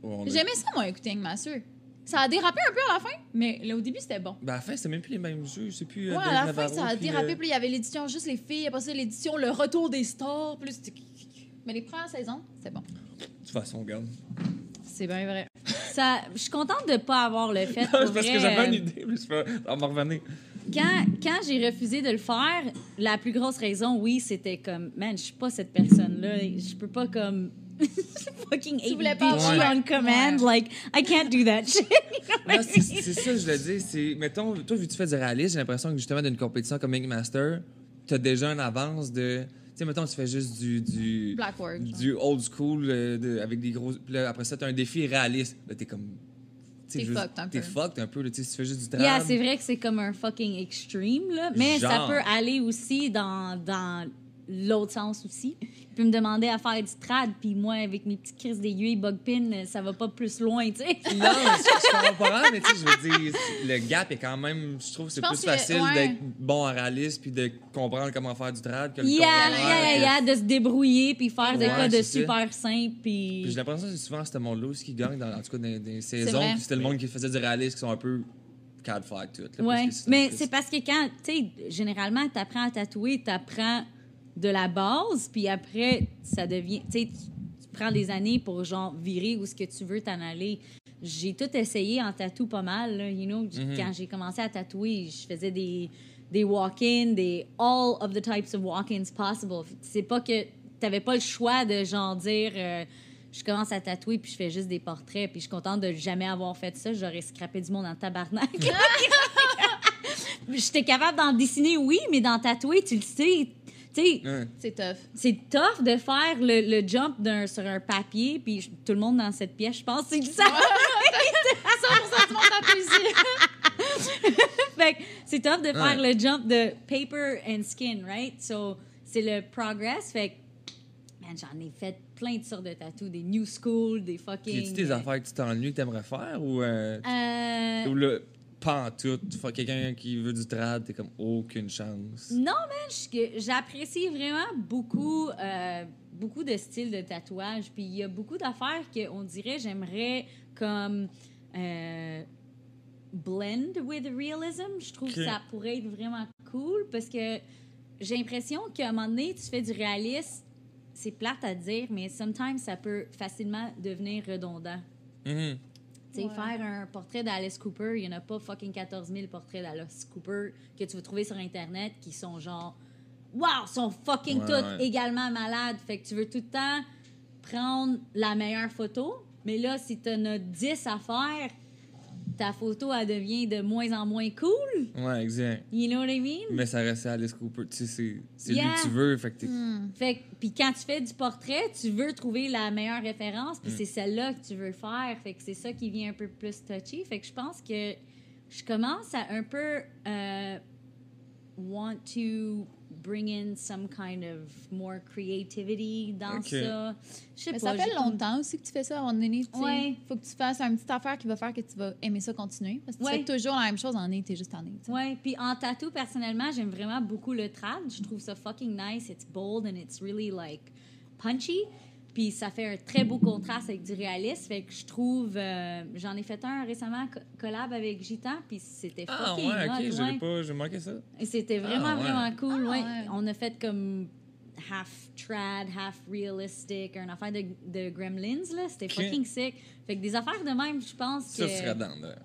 Oh, on a- J'aimais ça, moi, écouter Ink Master. Ça a dérapé un peu à la fin, mais là, au début, c'était bon. Ben, à la fin, c'était même plus les mêmes jeux. C'est plus. Ouais, à la fin, ça a dérapé. Puis il y avait l'édition Juste les filles. Après ça, l'édition Le Retour des stars. Plus mais les premières saisons, c'est bon. De toute façon, regarde. C'est bien vrai. Ça, je suis contente de pas avoir le fait. Non, pour c'est parce vrai, que j'avais une idée, mais je vais m'en revenir. Quand j'ai refusé de le faire, la plus grosse raison, oui, c'était comme, man, je suis pas cette personne-là. Je peux pas comme fucking voulais ADD pas avoir- on command. Ouais. Like, I can't do that shit. Non, c'est ça que je le dis. C'est, mettons, toi, vu que tu fais du réalisme, j'ai l'impression que justement, d'une compétition comme Ink Master, t'as déjà une avance de. Tu sais, mettons, tu fais juste du Blackboard. du old school avec des gros. Puis là, après ça, t'as un défi réaliste. Là, t'es comme. tu sais, T'es juste- fucked un peu. T'es fucked un peu. Là, tu sais, si tu fais juste du trad. Yeah, c'est vrai que c'est comme un fucking extreme, là. Mais ça Genre. peut aller aussi dans l'autre sens aussi. Il peut me demander à faire du trad, puis moi, avec mes petites crises d'aiguille, bug pin, ça va pas plus loin, tu sais. Non, je comprends, mais tu sais, je veux dire, le gap est quand même, je trouve que c'est Je pense plus que, facile ouais. d'être bon en réalisme puis de comprendre comment faire du trad que le Yeah, contraire. yeah, de se débrouiller, puis faire de Ouais, quoi de c'est ça. super simple, Puis j'ai puis... l'impression que c'est souvent ce monde-là aussi qui gagne, en tout cas dans des saisons, vrai. puis c'était le monde qui faisait du réalisme qui sont un peu cad flag tout. Là, Ouais, parce que mais plus- c'est parce que quand, tu sais, généralement, t'apprends à tatouer, t'apprends de la base, puis après, ça devient, tu sais, tu prends des années pour, genre, virer où ce que tu veux t'en aller. J'ai tout essayé en tatou pas mal, là, you know. Quand j'ai commencé à tatouer, je faisais des walk-ins, des all of the types of walk-ins possible. C'est pas que t'avais pas le choix de, genre, dire... je commence à tatouer puis je fais juste des portraits puis je suis contente de jamais avoir fait ça. J'aurais scrappé du monde en tabarnak. J'étais capable d'en dessiner, oui, mais d'en tatouer, tu le sais, Tu sais, C'est tough. c'est tough de faire le jump sur un papier, puis tout le monde dans cette pièce, je pense, c'est ça. 100% du monde a ici. Fait que c'est tough de faire le jump de paper and skin, right? So, c'est le progress. Fait que, man, j'en ai fait plein de sortes de tattoos, des new school, des fucking... Y a-tu des affaires que tu t'ennuies que t'aimerais faire ou là, pas en tout, quelqu'un qui veut du trad, t'es comme aucune chance. Non, man, j'apprécie vraiment beaucoup, beaucoup de styles de tatouage. Puis il y a beaucoup d'affaires qu'on dirait j'aimerais comme blend with realism. Je trouve que ça pourrait être vraiment cool parce que j'ai l'impression qu'à un moment donné, tu fais du réalisme, c'est plate à dire, mais sometimes ça peut facilement devenir redondant. Mm-hmm. Tu sais, faire un portrait d'Alice Cooper, il n'y en a pas fucking 14 000 portraits d'Alice Cooper que tu vas trouver sur Internet qui sont genre, wow, sont fucking toutes également malades. Fait que tu veux tout le temps prendre la meilleure photo, mais là, si tu en as 10 à faire, ta photo, elle devient de moins en moins cool. Ouais, exact. You know what I mean? Mais ça reste Alice Cooper. Tu sais, c'est lui que tu veux. Fait que puis quand tu fais du portrait, tu veux trouver la meilleure référence, puis c'est celle-là que tu veux faire. Fait que c'est ça qui vient un peu plus touchy. Fait que je pense que je commence à un peu want to bring in some kind of more creativity dans ça. Je sais Mais pas. ça fait longtemps aussi que tu fais ça à un moment donné. Ouais. Faut que tu fasses une petite affaire qui va faire que tu vas aimer ça continuer. Parce que tu fais toujours la même chose en nez, t'es juste en nez. Ouais, puis en tatou, personnellement, j'aime vraiment beaucoup le trad. Je trouve ça fucking nice. It's bold and it's really, like, punchy. Puis ça fait un très beau contraste avec du réalisme. Fait que je trouve... j'en ai fait un récemment, collab avec Gitan, puis c'était fucking hot, j'ai manqué ça. Et c'était vraiment, vraiment cool, ouais. On a fait comme half trad, half realistic, une affaire de Gremlins, là. C'était fucking sick. Fait que des affaires de même, je pense que... Ça serait dans là.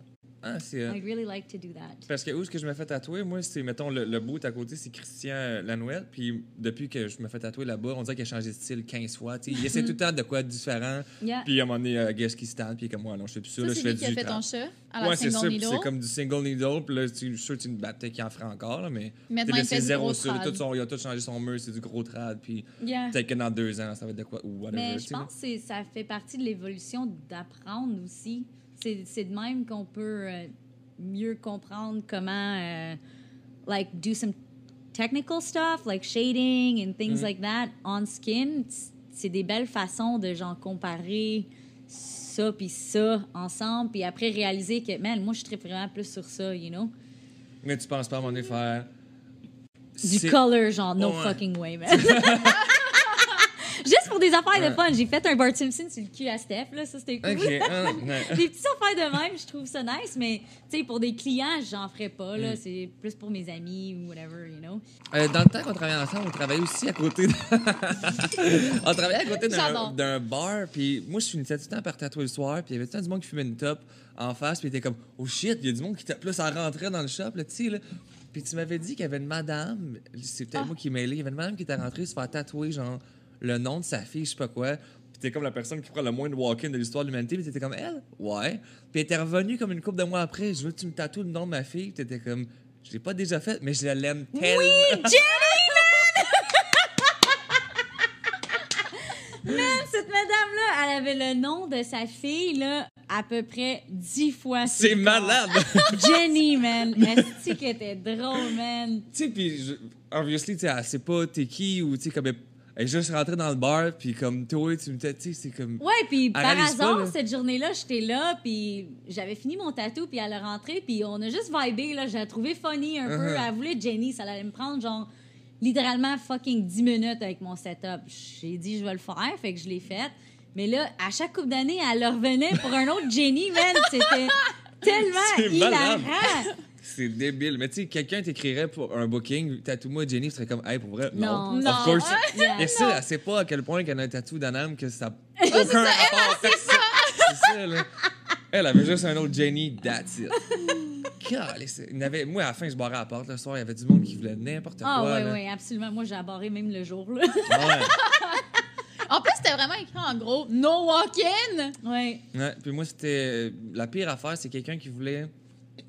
Ah, c'est... I'd really like to do that. Parce que où est-ce que je me fais tatouer? Moi, c'est, mettons, le bout à côté, c'est Christian Lanouette. Puis depuis que je me fais tatouer là-bas, on dirait qu'il a changé de style 15 fois. T'sais. Il essaie tout le temps de quoi de différent. Yeah. Puis à un moment donné, guess qui stand. Puis comme moi, non, je fais plus ça. Là, je c'est fais lui qui a du fait trad. ton chat à la Ouais, c'est single ça. needle. Puis c'est comme du single needle. Puis là, je suis sûr que tu me battais qui en ferait encore. Là, mais Maintenant, il fait c'est du zéro gros ça. trad. Il a tout changé son mur. C'est du gros trad. Puis Yeah. peut-être que dans 2 ans, ça va être de quoi ou whatever. Mais je pense que ça fait partie de l'évolution d'apprendre aussi. C'est de même qu'on peut mieux comprendre comment, like, do some technical stuff, like shading and things like that on skin. C'est des belles façons de, genre, comparer ça puis ça ensemble, puis après réaliser que, man, moi, je tripe vraiment plus sur ça, you know? Mais tu penses pas à un moment donné faire... Du color, genre, no fucking way, man. Juste pour des affaires de fun. J'ai fait un Bart Simpson sur le cul à Steph, là. Ça, c'était cool. OK. Des petites affaires de même, je trouve ça nice, mais, tu sais, pour des clients, j'en ferais pas, là. C'est plus pour mes amis ou whatever, you know. Dans le temps qu'on travaillait ensemble, on travaillait aussi à côté on travaillait à côté d'un bar, puis moi, je finissais tout le temps par tatouer le soir, puis il y avait tout le temps du monde qui fumait une top en face, puis il était comme « Oh shit, il y a du monde qui tape là, ça rentrait dans le shop, là, tu sais, là. » Puis tu m'avais dit qu'il y avait une madame, c'est peut-être moi qui m'ai mêlé, il y avait une madame qui était rentrée se faire tatouer, genre, le nom de sa fille, je sais pas quoi. Puis t'es comme la personne qui prend le moins de walk-in de l'histoire de l'humanité. Puis t'étais comme, elle? Ouais. Puis elle était revenue comme une couple de mois après. Je veux que tu me tatoues le nom de ma fille. Puis t'étais comme, je l'ai pas déjà fait, mais je l'aime tellement. Oui, Jenny, man! Man, cette madame-là, elle avait le nom de sa fille, là, à peu près 10 fois. C'est malade! Jenny, man. Est-ce qu'elle était drôle, man? Tu sais, puis, obviously, tu sais, elle sait pas t'es qui ou, tu sais, comme elle est juste rentrée dans le bar, puis comme toi, tu me tu sais, c'est comme. Ouais, puis par réalise hasard, pas, là. cette journée-là, j'étais là, puis j'avais fini mon tatou, puis elle est rentrée, puis on a juste vibé, là. J'ai trouvé funny un peu. Elle voulait Jenny, ça allait me prendre, genre, littéralement fucking 10 minutes avec mon setup. J'ai dit, je vais le faire, fait que je l'ai fait. Mais là, à chaque couple d'années, elle revenait pour un autre Jenny, man. C'était tellement hilarant. C'est débile. Mais tu sais, quelqu'un t'écrirait pour un booking, tatoue-moi Jenny, tu serais comme, hey, pour vrai, Non. Of course. Yeah. Et ça, elle sait pas à quel point qu'elle a un tatou d'Anam que ça n'a aucun rapport. C'est ça, là. Elle avait juste un autre Jenny, that's it. Moi, à la fin, je barrais à la porte le soir, il y avait du monde qui voulait n'importe quoi. Ah, là. oui, absolument. Moi, j'ai abarré même le jour, là. Ouais. En plus, c'était vraiment écrit en gros, no walk-in. Ouais. Ouais. Puis moi, c'était. La pire affaire, c'est quelqu'un qui voulait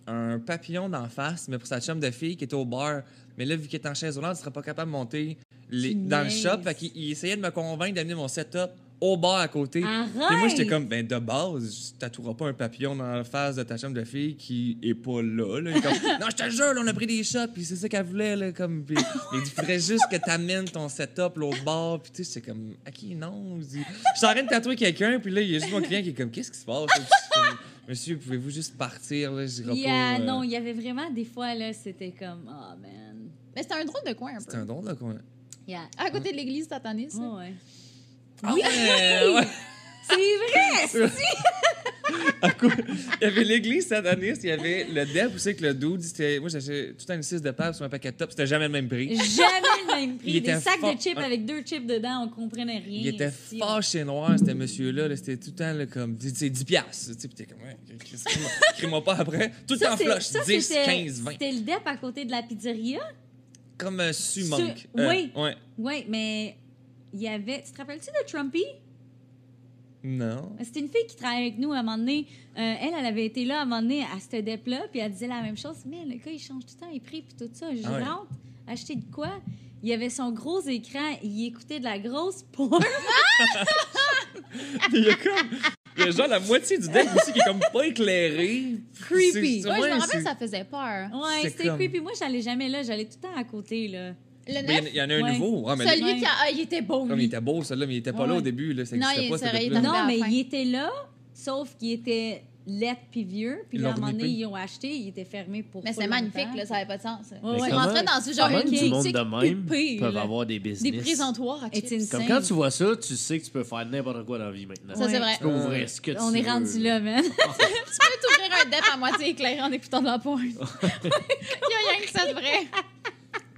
un papillon d'en face, mais pour sa chum de fille qui était au bar. Mais là, vu qu'il est en chaise roulante, il ne serait pas capable de monter dans le niaises. shop. Fait qu'il essayait de me convaincre d'amener mon setup au bar à côté. Arrête! Et moi, j'étais comme, ben, de base, tu tatoueras pas un papillon dans la face de ta chambre de fille qui est pas là. Il est comme, non, je te jure, là, on a pris des shots, puis c'est ça qu'elle voulait. Là, comme, puis, il faudrait juste que t'amènes ton setup l'autre bar. Puis tu sais, c'est comme, OK, non. Je suis en train de tatouer quelqu'un, puis là, il y a juste mon client qui est comme, qu'est-ce qui se passe? Puis je suis comme, monsieur, pouvez-vous juste partir? Là, je dirais pas. Non, il y avait vraiment des fois, là, c'était comme, oh man. Mais c'était un drôle de coin un C'est peu. un don, là, quoi. Yeah. À côté de l'église sataniste. là. Ouais. Ah ouais! C'est vrai! Il y avait l'église sataniste, il y avait le dep aussi que le dude. Moi, j'achetais tout le temps une 6 de pape sur un paquet de top, c'était jamais le même prix. Jamais le même prix. Il Des était sacs fort- de chips avec 2 chips dedans, on comprenait rien. Il était Si, fâché noir, c'était monsieur-là. C'était tout le temps là, comme, c'est 10 piastres. Puis t'es comme, ouais, crie-moi pas après. Tout le temps flush, 10, c'était- 15, 20. C'était le DEP à côté de la pizzeria. Comme un su-monk. Oui. Ouais. Oui, mais il y avait... Tu te rappelles-tu de Trumpy? Non. C'était une fille qui travaillait avec nous à un moment donné. Elle avait été là à un moment donné à ce DEP-là, puis elle disait la même chose. Mais le gars, il change tout le temps les prix, puis tout ça. Je Ah ouais. rentre, acheter de quoi? Il avait son gros écran, il écoutait de la grosse porn. Il y a comme. Il y a genre la moitié du deck aussi qui est comme pas éclairé. Creepy. C'est- Ouais, je me ouais, rappelle, c'est- ça faisait peur. Ouais, C'est c'était comme- creepy. Moi, j'allais jamais là, j'allais tout le temps à côté, là. Le Ben, neuf, il y en a un Ouais. nouveau. Ouais, mais celui Ouais. qui a... Ah, il était beau, comme il lui. était beau, celui-là, mais il était pas là Ouais. au début. Là, ça Non, existait il pas, serait- ce il truc-là. était- Non, à la mais fin. il était là, sauf qu'il était laid puis vieux. Puis Ils là, à un l'ont moment donné, renippé. ils ont acheté, il était fermé pour Mais pas c'est magnifique, longtemps. là, ça avait pas de sens. Ouais, Mais ouais. Je rentrais dans ce genre comment de du monde boutique de même huppée, peuvent là. avoir des business. Des présentoirs à It's chips. insane. Comme quand tu vois ça, tu sais que tu peux faire n'importe quoi dans la vie maintenant. Ça, c'est Ouais. vrai. Tu peux ouvrir ce que tu On veux. est rendu là, man. Tu peux t'ouvrir un dep à moitié éclairé en écoutant de la porn. Il y a rien que ça de vrai.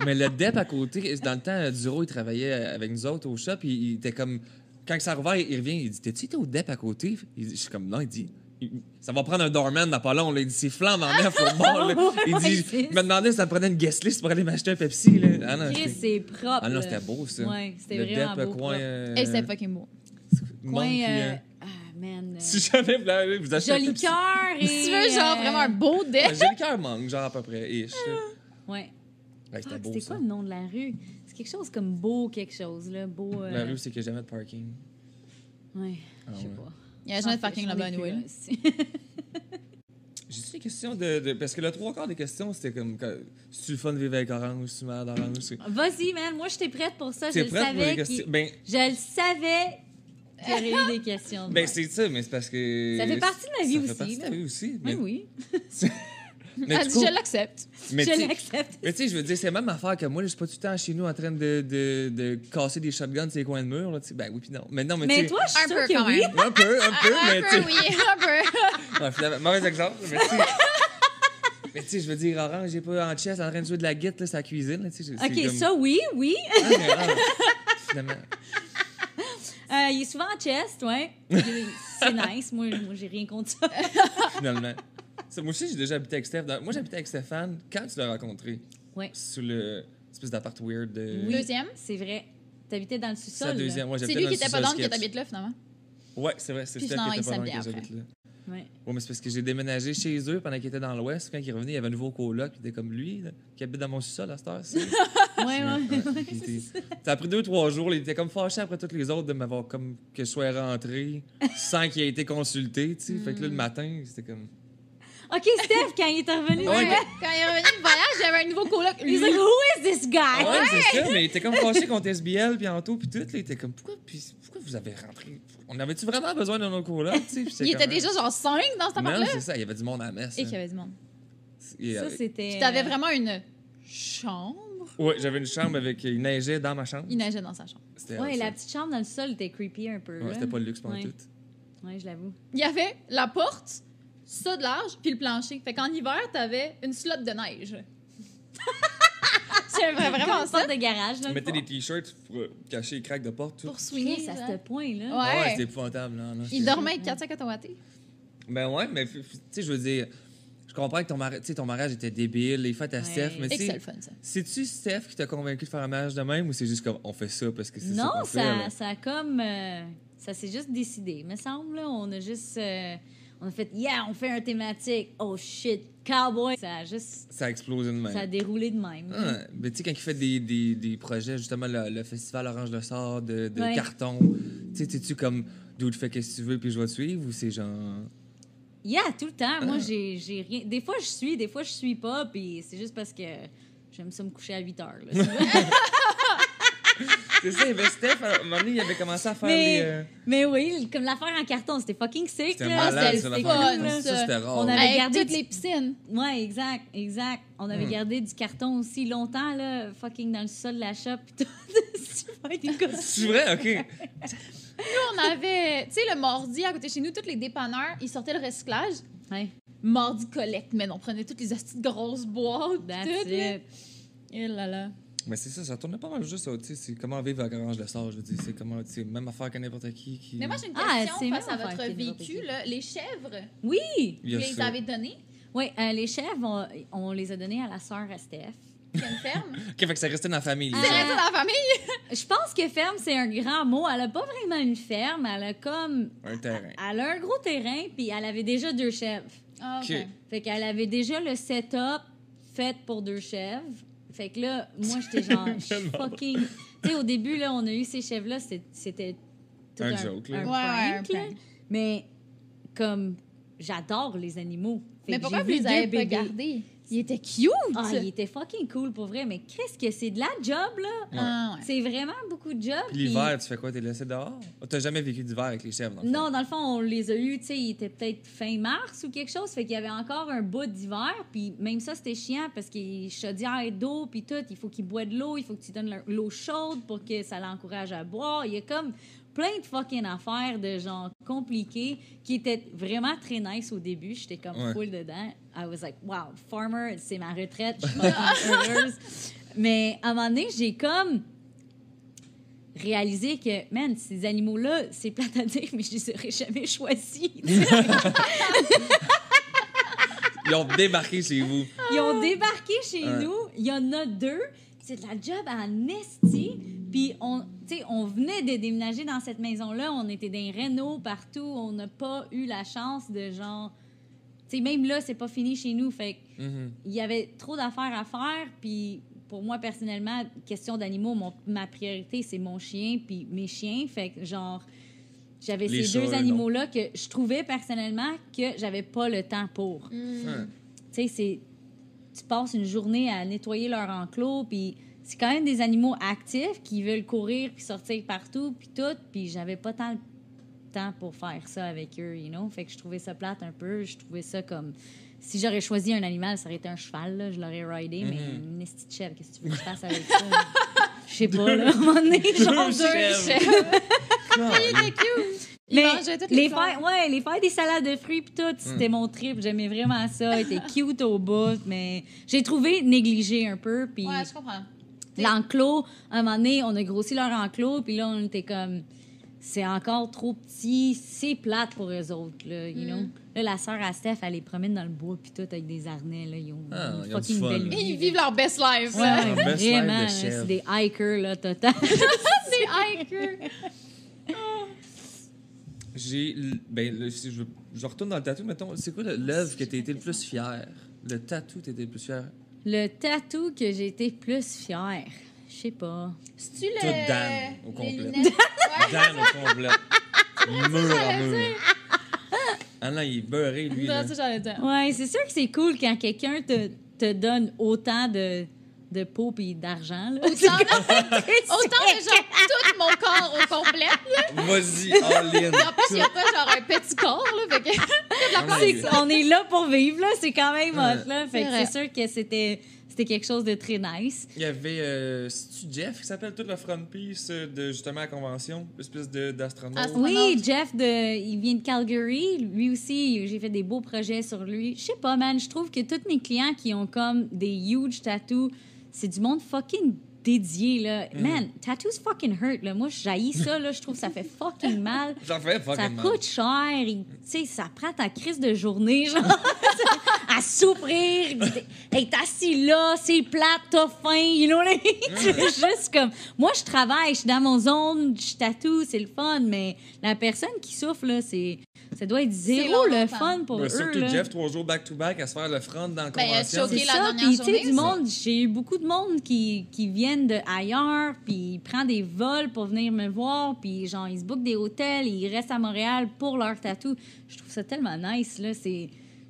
Mais le DEP à côté, dans le temps, Duro, il travaillait avec nous autres au shop. Il était comme. Quand ça a rouvert, il revient, il dit, t'es-tu été au DEP à côté? Je suis comme, non, il dit. Ça va prendre un doorman dans pas long. Là. Il dit, c'est flambe en neuf au bord. Là. Il dit, Ouais, il m'a demandé si ça me prenait une guest list pour aller m'acheter un Pepsi. Là. Ah non, Chris, c'était- c'est propre. ah non, là. c'était beau, ça. Ouais, c'était le vraiment DEP, beau, coin. propre. Et c'était fucking beau. Monk, Coin, puis, Ah, man. si jamais vous allez vous achetez un Joli Pepsi. cœur et... Si tu veux, genre, vraiment un beau dep. Ouais, Joli cœur manque, genre à peu près. Ish. Ouais. Ouais, c'était Fuck, beau, c'était ça. quoi le nom de la rue? C'est quelque chose comme beau quelque chose, là. Beau... La rue, c'est qu'il n'y a jamais de parking. Ouais, Ah, je sais ouais. pas. Il y a jamais de parking J'en ai là-bas, plus, anyway. là, là. aussi. J'ai-tu des questions de. Parce que le 3/4 des questions, c'était comme. Si-tu le fun de vivre avec Orange, si tu meurs d'Orange. Vas-y, man. Moi, j'étais prête pour ça. Je T'es le prête pour les savais questions? qu'il... Ben, Je le savais qu'il y aurait eu des questions. de ben même. c'est ça, mais c'est parce que. Ça fait partie de ma vie ça aussi, fait partie de ta là. vie aussi. Oui, Mais, oui. mais Elle du dit, coup- je l'accepte. mais tu Je sais- l'accepte. mais tu sais, je veux dire, c'est la même affaire que moi. Là, je suis pas tout le temps chez nous en train de casser des shotguns sur les coins de mur. Là, tu sais. Ben oui, puis non. Mais non, mais, tu Mais sais- toi, je suis Un sûre peu, que quand oui. même. Un peu, mais Un tu sais. peu, oui, un peu. Ouais, finalement, mauvais exemple. Mais tu sais. Mais tu sais, je veux dire, Orange, j'ai pas en chest en train de jouer de la guitare, là, c'est la cuisine. Là, tu sais, c'est OK, comme- ça, oui, oui. Ah, mais, finalement. Il est souvent en chest, ouais. C'est nice. Moi, j'ai rien contre ça. Finalement. Ça, moi aussi, j'ai déjà habité avec Steph. Moi, j'habitais avec Stéphane quand tu l'as rencontré. Ouais. Sous le espèce d'appart weird de. Oui, Deuxième? C'est vrai. T'habitais dans le C'est sous-sol. la là. deuxième. Ouais, C'est j'habitais lui dans qui le était pas sous-sol dans que sketch. t'habites là, finalement. Ouais, c'est vrai. C'est Puis Steph finalement, qui était il pas dans s'habille que j'habite là. Ouais. Ouais, mais c'est parce que j'ai déménagé chez eux pendant qu'il était dans l'Ouest. Quand il est revenu, il y avait un nouveau coloc. Il était comme lui, là, qui habite dans mon sous-sol à cette heure. Ouais, ouais. Ça a pris 2-3 jours. Il était comme fâché après tous les autres de m'avoir comme que je sois rentré sans qu'il ait été consulté. Tu sais. Fait que là, le matin, c'était comme. OK, Steph, quand il est revenu, Ouais, là, Quand il est revenu de voyage, il y avait un nouveau coloc. he's Lui, like, who is this guy? Ouais, c'est ça, mais il était comme fâché contre SBL puis Anto puis tout. Là, il était comme, pourquoi vous avez rentré? On avait-tu vraiment besoin d'un autre coloc? Tu sais, puis j'étais il était comme, déjà genre 5 dans cet Non, appart-là. c'est ça, il y avait du monde à la messe. Et qu'il y avait du monde. Ça, c'était... Puis t'avais vraiment une chambre. Ouais, j'avais une chambre avec. Il neigeait dans ma chambre. Il neigeait dans sa chambre. C'était Ouais, ça. la petite chambre dans le sol était creepy un peu. Ouais, là. c'était pas le luxe pendant Ouais. tout. Ouais, je l'avoue. Il y avait la porte, ça de large, puis le plancher. Fait qu'en hiver, t'avais une slot de neige. C'est vraiment Comme une ça. porte de garage, là. On mettait des t-shirts pour cacher les craques de porte. Tout. Pour swinger. Chris, à là. ce point-là. Ouais. Ah ouais, c'était épouvantable. Non, non, Il c'était- dormait avec 400 wattés. Ben ouais, mais tu sais, je veux dire, je comprends que ton mariage était débile, les fêtes à Ouais. Steph, mais Et que tu c'est sais, le fun, ça. c'est-tu Steph qui t'a convaincu de faire un mariage de même ou c'est juste comme on fait ça parce que c'est ça Non, qu'on fait? là? ça a comme... ça s'est juste décidé, me semble. Là. On a juste... On a fait, yeah, on fait un thématique. Oh shit, cowboy. Ça a juste. Ça a explosé de même. Ça a déroulé de même. Ah, mais tu sais, quand il fait des projets, justement, le festival Orange le Sort de Ouais. carton, tu sais, t'es-tu comme, d'où tu fais qu'est-ce que tu veux, puis je vais te suivre, ou c'est genre. Yeah, tout le temps. Moi, j'ai rien. Des fois, je suis pas, puis c'est juste parce que j'aime ça me coucher à 8 heures. Là, C'est ça, mais Steph, à un moment donné, il avait commencé à faire les. mais oui, comme l'affaire en carton, c'était fucking sick. C'était là. malade, C'était ça, cool, l'affaire en là. carton. Ça, c'était rare. On avait Avec gardé toutes les piscines. Ouais, exact. On avait gardé du carton aussi longtemps, là, fucking dans le sol de la shop, pis tout. Super dégueulasse. C'est vrai, ok. Nous, on avait, tu sais, le mardi, à côté de chez nous, tous les dépanneurs, ils sortaient le recyclage. Ouais, Mardi collecte, mais on prenait toutes les hosties de grosses boîtes. that's toutes, là. it. Et là là. Mais c'est ça tournait pas mal juste ça, tu sais, c'est comment vivre avec Orange le Sort, je veux dire, c'est comment, tu sais, même affaire que n'importe qui. Mais moi, j'ai une Ah, question c'est face à même votre affaire que n'importe vécu. qui. Là. Les chèvres, Oui! Il y vous a les ça. avez données? Oui, les chèvres, on les a donnés à la sœur à Steph. Il y a une ferme? Ok, fait que ça restait dans la famille. C'est resté dans la famille? Je pense que ferme, c'est un grand mot. Elle a pas vraiment une ferme, elle a comme... Un terrain. Elle a un gros terrain, puis elle avait déjà 2 chèvres. Ah, OK. Ok. Fait qu'elle avait déjà le setup fait pour 2 chèvres. Fait que là, moi, j'étais genre, je suis fucking... Tu sais, au début, là, on a eu ces chèvres-là, c'était tout Un joke, là. un Ouais, prank, un là. prank. Mais comme, j'adore les animaux. Fait Mais que pourquoi j'ai vous vu les 2 avez pas bébés. gardés? Il était cute! Ah, il était fucking cool, pour vrai. Mais qu'est-ce que c'est de la job, là? Ah, ouais. C'est vraiment beaucoup de job. Puis l'hiver, tu fais quoi? T'es laissé dehors? T'as jamais vécu d'hiver avec les chèvres, dans le fond? Non, dans le fond, on les a eus, tu sais, il était peut-être fin mars ou quelque chose, fait qu'il y avait encore un bout d'hiver, puis même ça, c'était chiant parce qu'il chaudière d'eau, puis tout, il faut qu'ils boivent de l'eau, il faut que tu donnes l'eau chaude pour que ça l'encourage à boire. Il y a comme plein de fucking affaires de genre compliquées qui étaient vraiment très nice au début. J'étais comme Ouais. full dedans. I was like, wow, farmer, c'est ma retraite, je suis fucking heureuse. Mais à un moment donné, j'ai comme réaliser que, man, ces animaux-là, c'est plate à dire, mais je les aurais jamais choisis. Ils ont débarqué chez vous. Ils ont débarqué chez Ouais. nous. Il y en a 2. C'est de la job à esti. Puis, on venait de déménager dans cette maison-là. On était dans les rénaux partout. On n'a pas eu la chance de genre... Tu sais, même là, c'est pas fini chez nous. Fait que Mhm. il y avait trop d'affaires à faire. Puis, pour moi, personnellement, question d'animaux, ma priorité, c'est mon chien puis mes chiens. Fait que, genre, j'avais Les ces 2 chats, animaux-là que je trouvais personnellement que j'avais pas le temps pour. Ouais. Tu sais, tu passes une journée à nettoyer leur enclos, puis c'est quand même des animaux actifs qui veulent courir puis sortir partout, puis tout, puis j'avais pas tant le temps pour faire ça avec eux, you know? Fait que je trouvais ça plate un peu, je trouvais ça comme... Si j'aurais choisi un animal, ça aurait été un cheval, là, je l'aurais ridé, mais une esti de chèvre, qu'est-ce que tu veux que je fasse avec ça? Je sais pas, là, à un moment donné, genre 2 chèvres. Il était cute! Il Mais mangeait toutes les fleurs. les faire des salades de fruits puis tout, c'était mon trip. J'aimais vraiment ça. Il était cute au bout, mais j'ai trouvé négligé un peu. Puis Ouais, je comprends. l'enclos, à un moment donné, on a grossi leur enclos, puis là, on était comme... C'est encore trop petit, c'est plate pour eux autres, là, you know? Là, la sœur à Steph, elle les promène dans le bois puis tout avec des harnais, là. Ils ont Ah, une ils ont du fucking fun, belle là. Et vie. ils vivent leur best life. Ouais, là. Leur best life de vraiment, là, chèvre. c'est des hikers, là, total. Des hikers. Je retourne dans le tatou, mettons, c'est quoi l'œuvre que t'as été le plus fier? Le tatou, t'étais le plus fier? Le tatou que j'ai été plus fière, je sais pas. C'est-tu le... Tout Dan, au les complet. lunettes? Ouais. Dan au complet. Mur à mur. Ah non, il est beurré, lui. Non, Là. ça, j'allais dire. Ouais, c'est sûr que c'est cool quand quelqu'un te donne autant de peau et d'argent. Là. Autant que genre tout mon corps au complet. Là. Vas-y, all in. Et en plus, il n'y a pas genre un petit corps. Là, fait que... On est là pour vivre, là. C'est quand même Ouais. hot, là. Fait que vrai. c'est sûr que c'était quelque chose de très nice. Il y avait, c'est-tu Jeff qui s'appelle tout le frontispiece de justement la convention, l'espèce d'astronaute. Astronaute. Oui, Jeff, il vient de Calgary. Lui aussi, j'ai fait des beaux projets sur lui. Je sais pas, man. Je trouve que tous mes clients qui ont comme des huge tattoos, c'est du monde fucking dédié, là. Man, tattoos fucking hurt, là. Moi, j'haïs ça, là. Je trouve que ça fait fucking mal. J'en fais Ça fucking mal. coûte cher. Tu sais, ça prend ta crise de journée, genre, à souffrir. Hey, t'es assis là, c'est plate, t'as faim, you know what I mean? C'est juste comme... Moi, je travaille, je suis dans mon zone, je tatoue, c'est le fun, mais la personne qui souffre, là, c'est ça doit être zéro long, le longtemps. fun pour eux. Surtout là. Jeff, 3 jours back-to-back à se faire le front dans la Ben, il a convention. choqué C'est la ça, dernière puis tu sais, journée, du monde, j'ai eu beaucoup de monde qui viennent de ailleurs, puis ils prennent des vols pour venir me voir, puis genre, ils se bookent des hôtels, ils restent à Montréal pour leur tatou. Je trouve ça tellement nice, là,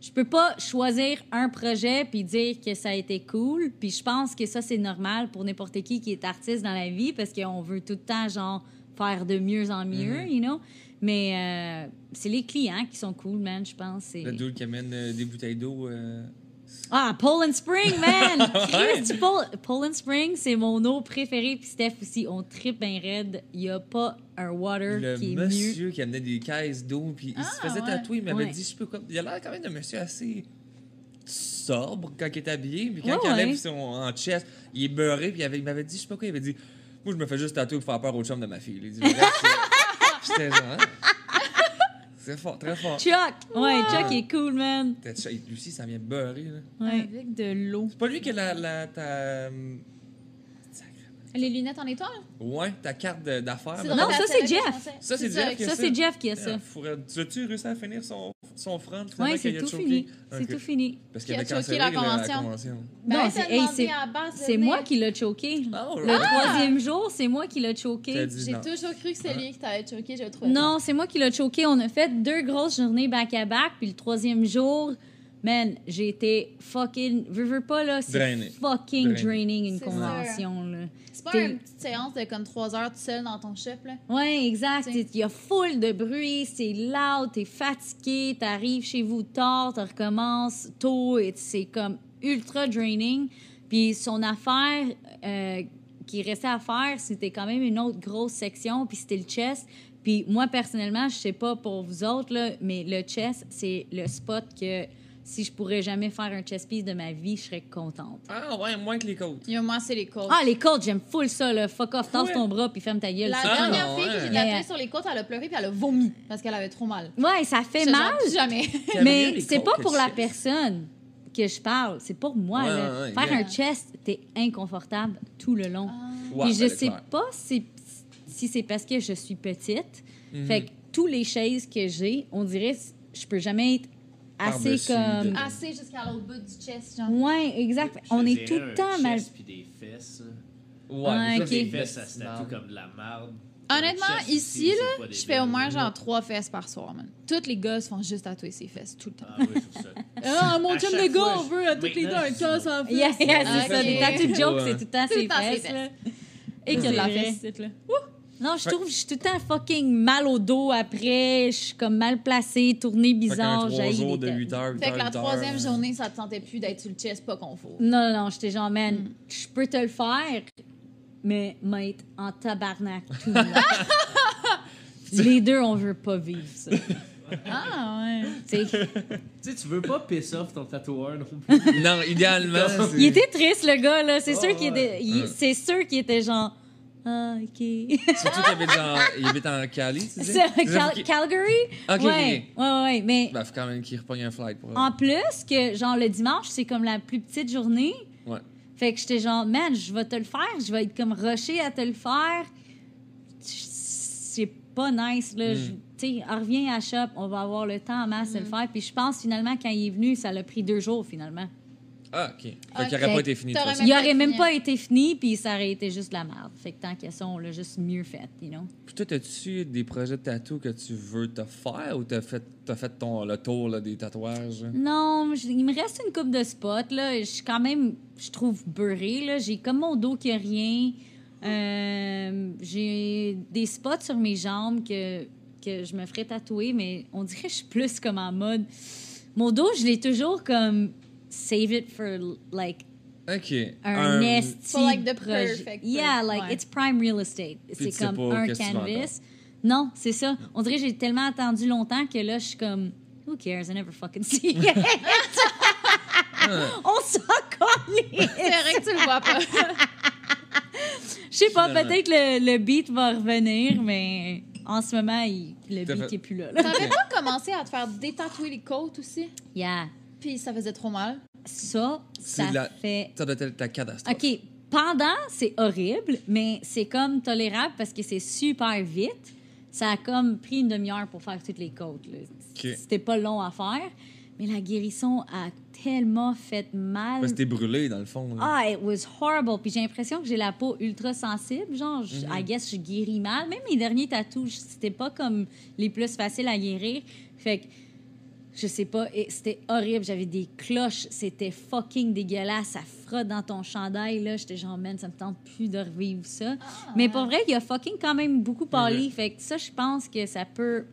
Je peux pas choisir un projet puis dire que ça a été cool, puis je pense que ça, c'est normal pour n'importe qui est artiste dans la vie, parce qu'on veut tout le temps, genre, faire de mieux en mieux, you know? Mais c'est les clients qui sont cool, man, je pense. Le dude qui amène des bouteilles d'eau. Ah, Poland Spring, man! Ouais. Chris, Poland Spring, c'est mon eau préférée. Puis Steph aussi, on tripe bien raide. Il n'y a pas un water Le qui est mieux. monsieur qui amenait des caisses d'eau, puis il se faisait ouais. tatouer, il m'avait Ouais. dit, je peux quoi. Il a l'air quand même d'un monsieur assez sobre quand il est habillé, puis quand Ouais, il enlève ouais. en chest, il est beurré, puis il m'avait dit, je sais pas quoi, il avait dit, moi je me fais juste tatouer pour faire peur au chum de ma fille. Il dit, le reste, j'étais genre, hein? C'est fort, très fort. Chuck! Ouais, Chuck est cool, man. Lui aussi, ça vient beurrer, là. Ouais. Avec de l'eau. C'est pas lui qui a Les lunettes en étoile? Ouais, ta carte d'affaires. C'est là. Non, drôle, ça, la c'est télé, Jeff. je pensais. Ça, c'est Jeff qui a Ça, c'est Jeff qui a ça. Tu as-tu réussi à finir son front? finalement, Ouais, qu'il c'est a tout choqué? fini. C'est Ok. tout fini. Parce qu'il Qui a avait choqué cancellé la la convention. convention. Ben, Non, t'as c'est hey, demandé à Bass de c'est venir. moi qui l'a choqué. Oh, Le right. troisième jour, c'est moi qui l'a choqué. T'as dit J'ai non. toujours cru que c'est lui qui t'avait choqué, je le trouvais. Non, c'est moi qui l'a choqué. On a fait 2 grosses journées back-à-back, puis le troisième jour, man, j'ai été fucking... Veux pas, là, c'est Drainé. fucking Drainé. draining une C'est convention, là. C'est pas T'es- une petite séance de comme 3 heures tout seul dans ton chef, là. Ouais, exact. T'sais. Il y a full de bruit, c'est loud, t'es fatigué, t'arrives chez vous tard, tu recommences tôt, et c'est comme ultra draining. Puis son affaire qui restait à faire, c'était quand même une autre grosse section, puis c'était le chest. Puis moi, personnellement, je sais pas pour vous autres, là, mais le chest, c'est le spot que si je pourrais jamais faire un chest piece de ma vie, je serais contente. Ah ouais, moins que les côtes. Il y a moi, c'est les côtes. Ah, les côtes, j'aime full ça, là. Fuck off, tasse Ouais. ton bras, puis ferme ta gueule. La c'est Ah, dernière non, fille ouais. que j'ai tatouée Mais- sur les côtes, elle a pleuré puis elle a vomi parce qu'elle avait trop mal. Ouais, ça fait J'étais mal. genre, plus jamais. Mais les c'est côtes pas que pour le la chest. personne que je parle, c'est pour moi. Ouais, là. ouais, Faire yeah. un chest, t'es inconfortable tout le long. Ouais, Puis je ben, sais clair. pas si c'est parce que je suis petite. Mhm. Fait que tous les chaises que j'ai, on dirait je peux jamais être assez Par-dessus comme... de- Assez jusqu'à l'autre bout du chest, genre. Ouais, exact. Je On te est dirais tout le un temps mal... chest puis des fesses. Ouais, Ah, mais ça, ok. Les c'est fesses, ça se marde. tatoue comme de la merde. Honnêtement, Un chest ici, aussi, c'est là, pas des je fais au belles. moins genre 3 fesses par soir, man. Toutes les gars se font juste tatouer ses fesses tout le temps. Ah oui, c'est ça. Ah, mon À chum chaque de gars, fois, on veut à toutes les deux maintenant, un je dis casse non. en Yeah, fesses. yeah, Ah, c'est ça. ok. Des tattoos de joke, Ouais. c'est tout le temps Tout le ses temps ses fesses. fesses. là. Et qu'il y a de la C'est vrai. fesse, là. Non, je trouve que je suis tout le temps fucking mal au dos après. Je suis comme mal placée, tournée Fait qu'un bizarre. 3 j'haïs jours les de têtes. 8 heures, 8 Fait que la heures, 8 heures, troisième journée, ça te sentait plus d'être sur le chest, pas confort. Non, non, j'étais genre, man, je peux te le faire, mais m'être en tabarnak tout le long. Les deux, on veut pas vivre ça. Ah, ouais. Tu sais. Tu sais, tu veux pas piss off ton tatoueur non plus. Non, idéalement, c'est... Il était triste, le gars, là. C'est Oh, sûr qu'il ouais. était, c'est sûr qu'il était genre, ah, OK. Surtout qu'il habite, il habite en Cali, tu sais? C'est Calgary? Ok, ouais, ouais, mais Ben, faut quand même qu'il repogne un flight pour... en plus que, genre, le dimanche, c'est comme la plus petite journée. Ouais. Fait que j'étais genre, man, je vais te le faire. Je vais être comme rushée à te le faire. C'est pas nice, là. Tu sais, reviens à shop, on va avoir le temps en masse de le faire. Puis je pense, finalement, quand il est venu, ça l'a pris 2 jours, finalement. Ah, OK. Fait Ok. qu'il aurait pas été fini de toute T'aurais façon. Il Même aurait pas même fini. pas été fini, puis ça aurait été juste la merde. Fait que tant qu'à ça, on l'a juste mieux fait, you know? Puis toi, as-tu des projets de tatou que tu veux te faire ou t'as fait le tour là, des tatouages? Non, il me reste une coupe de spots, là. Je suis quand même, je trouve, beurrée, là. J'ai comme mon dos qui a rien. J'ai des spots sur mes jambes que je me ferais tatouer, mais on dirait que je suis plus comme en mode... Mon dos, je l'ai toujours comme... Save it for, like, OK. un esti For, like, the projet. perfect Yeah, place. like, Ouais. it's prime real estate. tu C'est sais comme pas un qu'est-ce que tu vas canvas. Non, c'est ça. On dirait que j'ai tellement attendu longtemps que là, je suis comme... Who cares? I never fucking see it. On s'en calisse. C'est vrai que tu le vois pas. Je sais pas, Finalement. peut-être le beat va revenir, mais en ce moment, le T'as beat fait- n'est plus là. T'avais pas commencé à te faire détatouer les côtes aussi? Yeah. Puis ça faisait trop mal. Ça C'est la- fait... Ça doit être ta catastrophe. OK, pendant, c'est horrible, mais c'est comme tolérable parce que c'est super vite. Ça a comme pris une demi-heure pour faire toutes les côtes. Là. Ok. C'était pas long à faire, mais la guérison a tellement fait mal. Parce que t'es brûlé, dans le fond. Là. Ah, it was horrible. Puis j'ai l'impression que j'ai la peau ultra sensible. Genre, I guess je guéris mal. Même mes derniers tatous, c'était pas comme les plus faciles à guérir. Fait que, je sais pas, c'était horrible. J'avais des cloches. C'était fucking dégueulasse. Ça frotte dans ton chandail, là. J'étais genre, man, ça me tente plus de revivre ça. Mais pour vrai, il y a fucking quand même beaucoup pâli. Fait que ça, je pense que ça peut...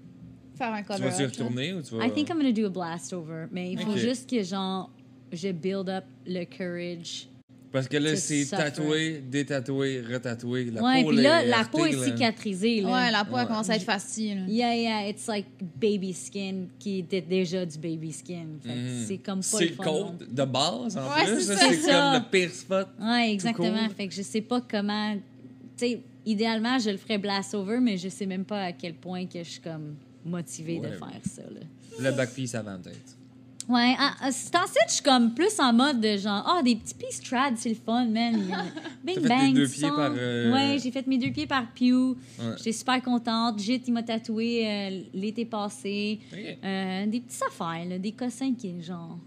Faire un Tu cover. vas-y retourner ou tu vas. I think I'm gonna do a blast over. Mais il faut Ok. juste que, genre, je build up le courage. Parce que là, to c'est suffer. tatoué, détatoué, retatoué. La Ouais, peau, puis là, est la heurtée, peau est là. cicatrisée. Là. Ouais, la peau, elle Ouais. commence à être facile. Yeah, it's like baby skin qui était déjà du baby skin. Fait que c'est comme pas C'est le fun. cold de base, en Ouais, plus. c'est là, ça. C'est C'est ça. comme le pire spot. Ouais, exactement. court. Fait que je sais pas comment. Tu sais, idéalement, je le ferais blast over, mais je sais même pas à quel point que je suis comme motivée de Ouais. faire ça. Là. Le back piece avant, peut-être. Ouais, c'est ensuite, je suis comme plus en mode de genre, des petits pieds trad, c'est le fun, man. Bing T'as fait bang, tes deux tu pieds sens. par, Ouais, j'ai fait mes 2 pieds par Pew. Ouais. J'étais super contente. Jit, il m'a tatoué l'été passé. Ok. Des petites affaires, là, des cossins qui, genre,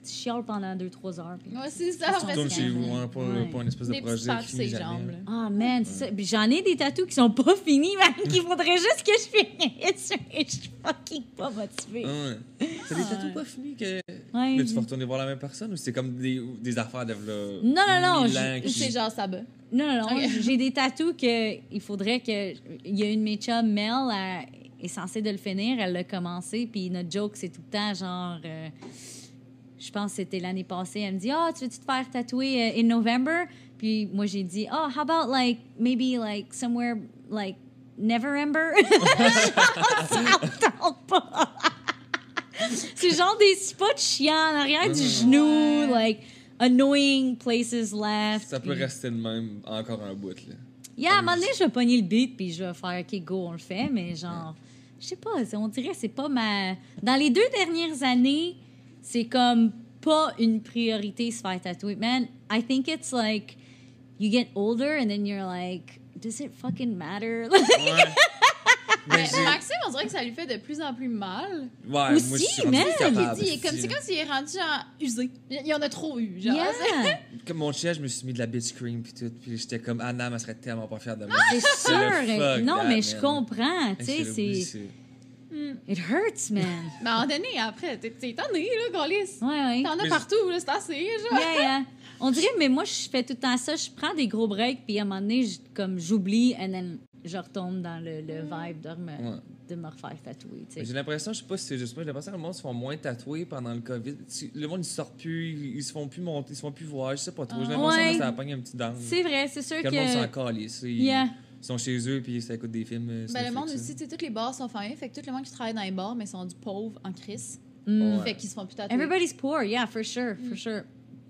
tu chiales pendant 2-3 heures. puis Ouais, c'est ça, tu en Tu fait, tournes c'est chez ça. vous, hein, pas Ouais. une espèce de Des petits projet patchs qui sur finit ses jamais. jambes. là. Ah, man, c'est ça. Puis j'en ai des tatous qui sont pas finis, man, qu'il faudrait juste que je finisse. Et je suis fucking pas motivée. Ouais. C'est des tatous pas finis que. Ouais. Mais tu vas retourner voir la même personne ou c'est comme des affaires de là, Non, 1000 ans qui- C'est genre ça bat. Non, Ok. j'ai des tatous que il faudrait que... Il y a une de mes chums, Mel, elle est censée de le finir, elle l'a commencé, puis notre joke, c'est tout le temps genre... je pense que c'était l'année passée, elle me dit « Ah, tu veux-tu te faire tatouer in November? » Puis moi, j'ai dit « Oh, how about like, maybe like somewhere like Neverember? » Ça me tente pas. C'est genre des spots chiants en arrière du genou, like annoying places left. Ça peut puis- rester de même encore un bout, là. Yeah, à un moment donné, je vais pogner le beat puis je vais faire OK, go, on le fait, mais genre, je sais pas, on dirait que c'est pas ma. Dans les 2 dernières années, c'est comme pas une priorité se faire tatouer. Man, I think it's like you get older and then you're like, does it fucking matter? Ouais. Mais Mais j'ai- Maxime, on dirait que ça lui fait de plus en plus mal. Ouais, moi, je Aussi, suis rendu man. capable, Il dit, comme, si. c'est comme s'il est rendu genre usé. Il y en a trop eu. Genre. Yeah, Comme mon chien, je me suis mis de la bitch cream puis tout, puis j'étais comme Anna, elle serait tellement pas fière de moi. c'est sûr. fuck Non, that, mais je man. comprends, tu sais, Je l'oublie, c'est. It hurts, man. Mais à un moment donné, après, t'es tanné, là, Gaulis. Ouais, ouais. T'en as Mais partout, là, c'est assez, genre. Yeah. On dirait, mais moi, je fais tout le temps ça. Je prends des gros breaks, puis à un moment donné, comme j'oublie, et then je retombe dans le vibe de me refaire tatouer. tu sais. Mais j'ai l'impression, je sais pas si c'est juste moi, j'ai l'impression que le monde se font moins tatouer pendant le COVID. Le monde, ils sortent plus, ils se font plus monter, ils se font plus voir, je sais pas trop. J'ai l'impression Ouais. que ça a pogné un petit down. C'est vrai, c'est sûr Que le monde s'en que. calisse. Yeah. Ils sont chez eux puis ils écoutent des films. sur Ben, le Netflix, monde ça. aussi, tu sais, tous les bars sont fermés. Fait que tout le monde qui travaille dans les bars, mais sont du pauvre en crise. Mm. Ouais. Fait qu'ils se font plus tatouer. Everybody's poor, yeah, for sure, for sure.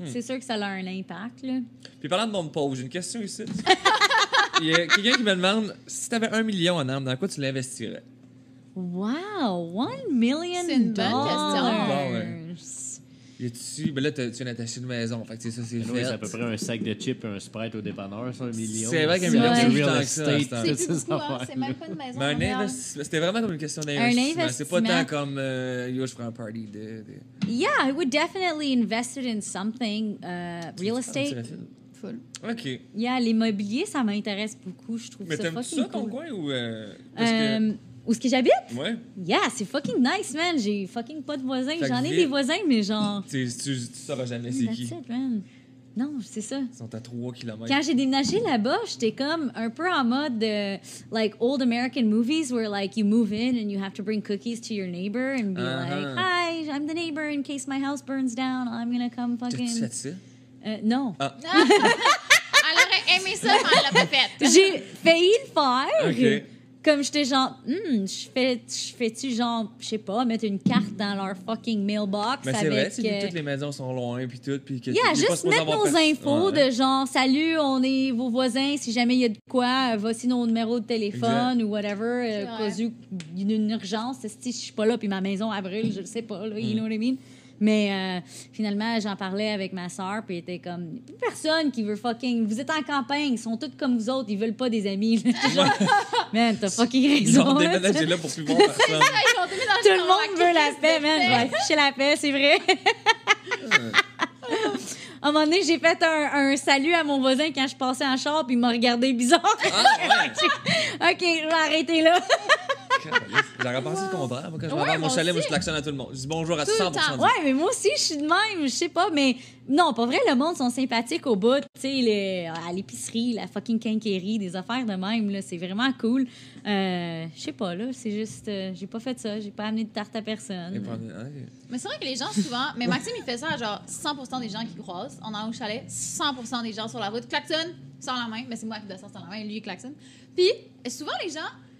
C'est sûr que ça a un impact, là. Puis parlant de monde pauvre, j'ai une question ici. Il y a quelqu'un qui me demande si tu avais 1 million en armes, dans quoi tu l'investirais? Wow, $1 million. C'est une bonne Y a-tu. Ben là, tu viens d'attacher une maison, fait que c'est ça, c'est Oui, fait. c'est à peu près un sac de chips et un Sprite au dépanneur, ça, 1 million. C'est vrai qu'un million, C'est c'est plus real tant que ça, estate, c'est un- C'est toutes plus ces beaucoup, hein. affaires. C'est même pas une maison. Mais un Montréal. investissement. C'était vraiment comme une question d'investissement. C'est pas investissement. tant comme yo, je ferais un party de. Yeah, I would definitely invest it in something. Real estate. Full. Ok. Yeah, l'immobilier, ça m'intéresse beaucoup. Je trouve Mais ça t'aimes fucking ça ton cool. coin ou. Parce que. Où est-ce que j'habite? Ouais. Yeah, c'est fucking nice, man. J'ai fucking pas de voisins. Fait que J'en ai vite. des voisins, mais genre... Tu sauras jamais c'est That's qui. it, man. Non, c'est ça. Ils sont à 3 km. Quand j'ai déménagé là-bas, j'étais comme un peu en mode de, like, old American movies where, like, you move in and you have to bring cookies to your neighbor and be like, hi, I'm the neighbor in case my house burns down. I'm gonna come T'as-tu fucking... fait ça? Non. Elle aurait aimé ça, mais elle l'a pas fait. J'ai failli le faire. Ok. Comme j'étais genre, je fais-tu genre, je sais pas, mettre une carte dans leur fucking mailbox Mais c'est avec... vrai, tu sais, vu que toutes les maisons sont loin puis tout. Puis que Yeah, t'es pas juste supposé mettre avoir nos personne. infos Ouais. de genre, salut, on est vos voisins, si jamais il y a de quoi, voici nos numéros de téléphone Exact. ou whatever, C'est cas vrai. où il y a une urgence, si je suis pas là puis ma maison elle brûle, je le sais pas, là, you know what I mean? Mais finalement, j'en parlais avec ma soeur, puis elle était comme, il y a plus personne qui veut fucking. Vous êtes en campagne, ils sont tous comme vous autres, ils veulent pas des amis. J'étais genre, Man, t'as fucking Ils ont raison. hein. déménagé là pour plus voir personne. Ils ont déménagé Tout le dans monde veut la crise paix, de man. Je vais afficher la paix, c'est vrai. À un moment donné, j'ai fait un salut à mon voisin quand je passais en char, puis il m'a regardé bizarre. Ah, ouais. OK, je vais arrêter là. J'aurais pensé le contraire. Moi, quand je Ouais, vais à mon moi chalet, moi, aussi. je klaxonne à tout le monde. Je dis bonjour à Tout le 100% temps. du Ouais, mais moi aussi, je suis de même. Je sais pas, mais non, pas vrai, le monde sont sympathiques au bout. Tu sais, à l'épicerie, la fucking quincaillerie, des affaires de même, là, c'est vraiment cool. Je sais pas, là, c'est juste... j'ai pas fait ça, j'ai pas amené de tarte à personne. Mais c'est vrai que les gens, souvent... Mais Maxime, il fait ça à genre 100% des gens qui croisent en allant au chalet. 100% des gens sur la route klaxonnent sans la main. Mais c'est moi qui descends sans la main et lui, il klaxonne. Puis, souvent, les gens...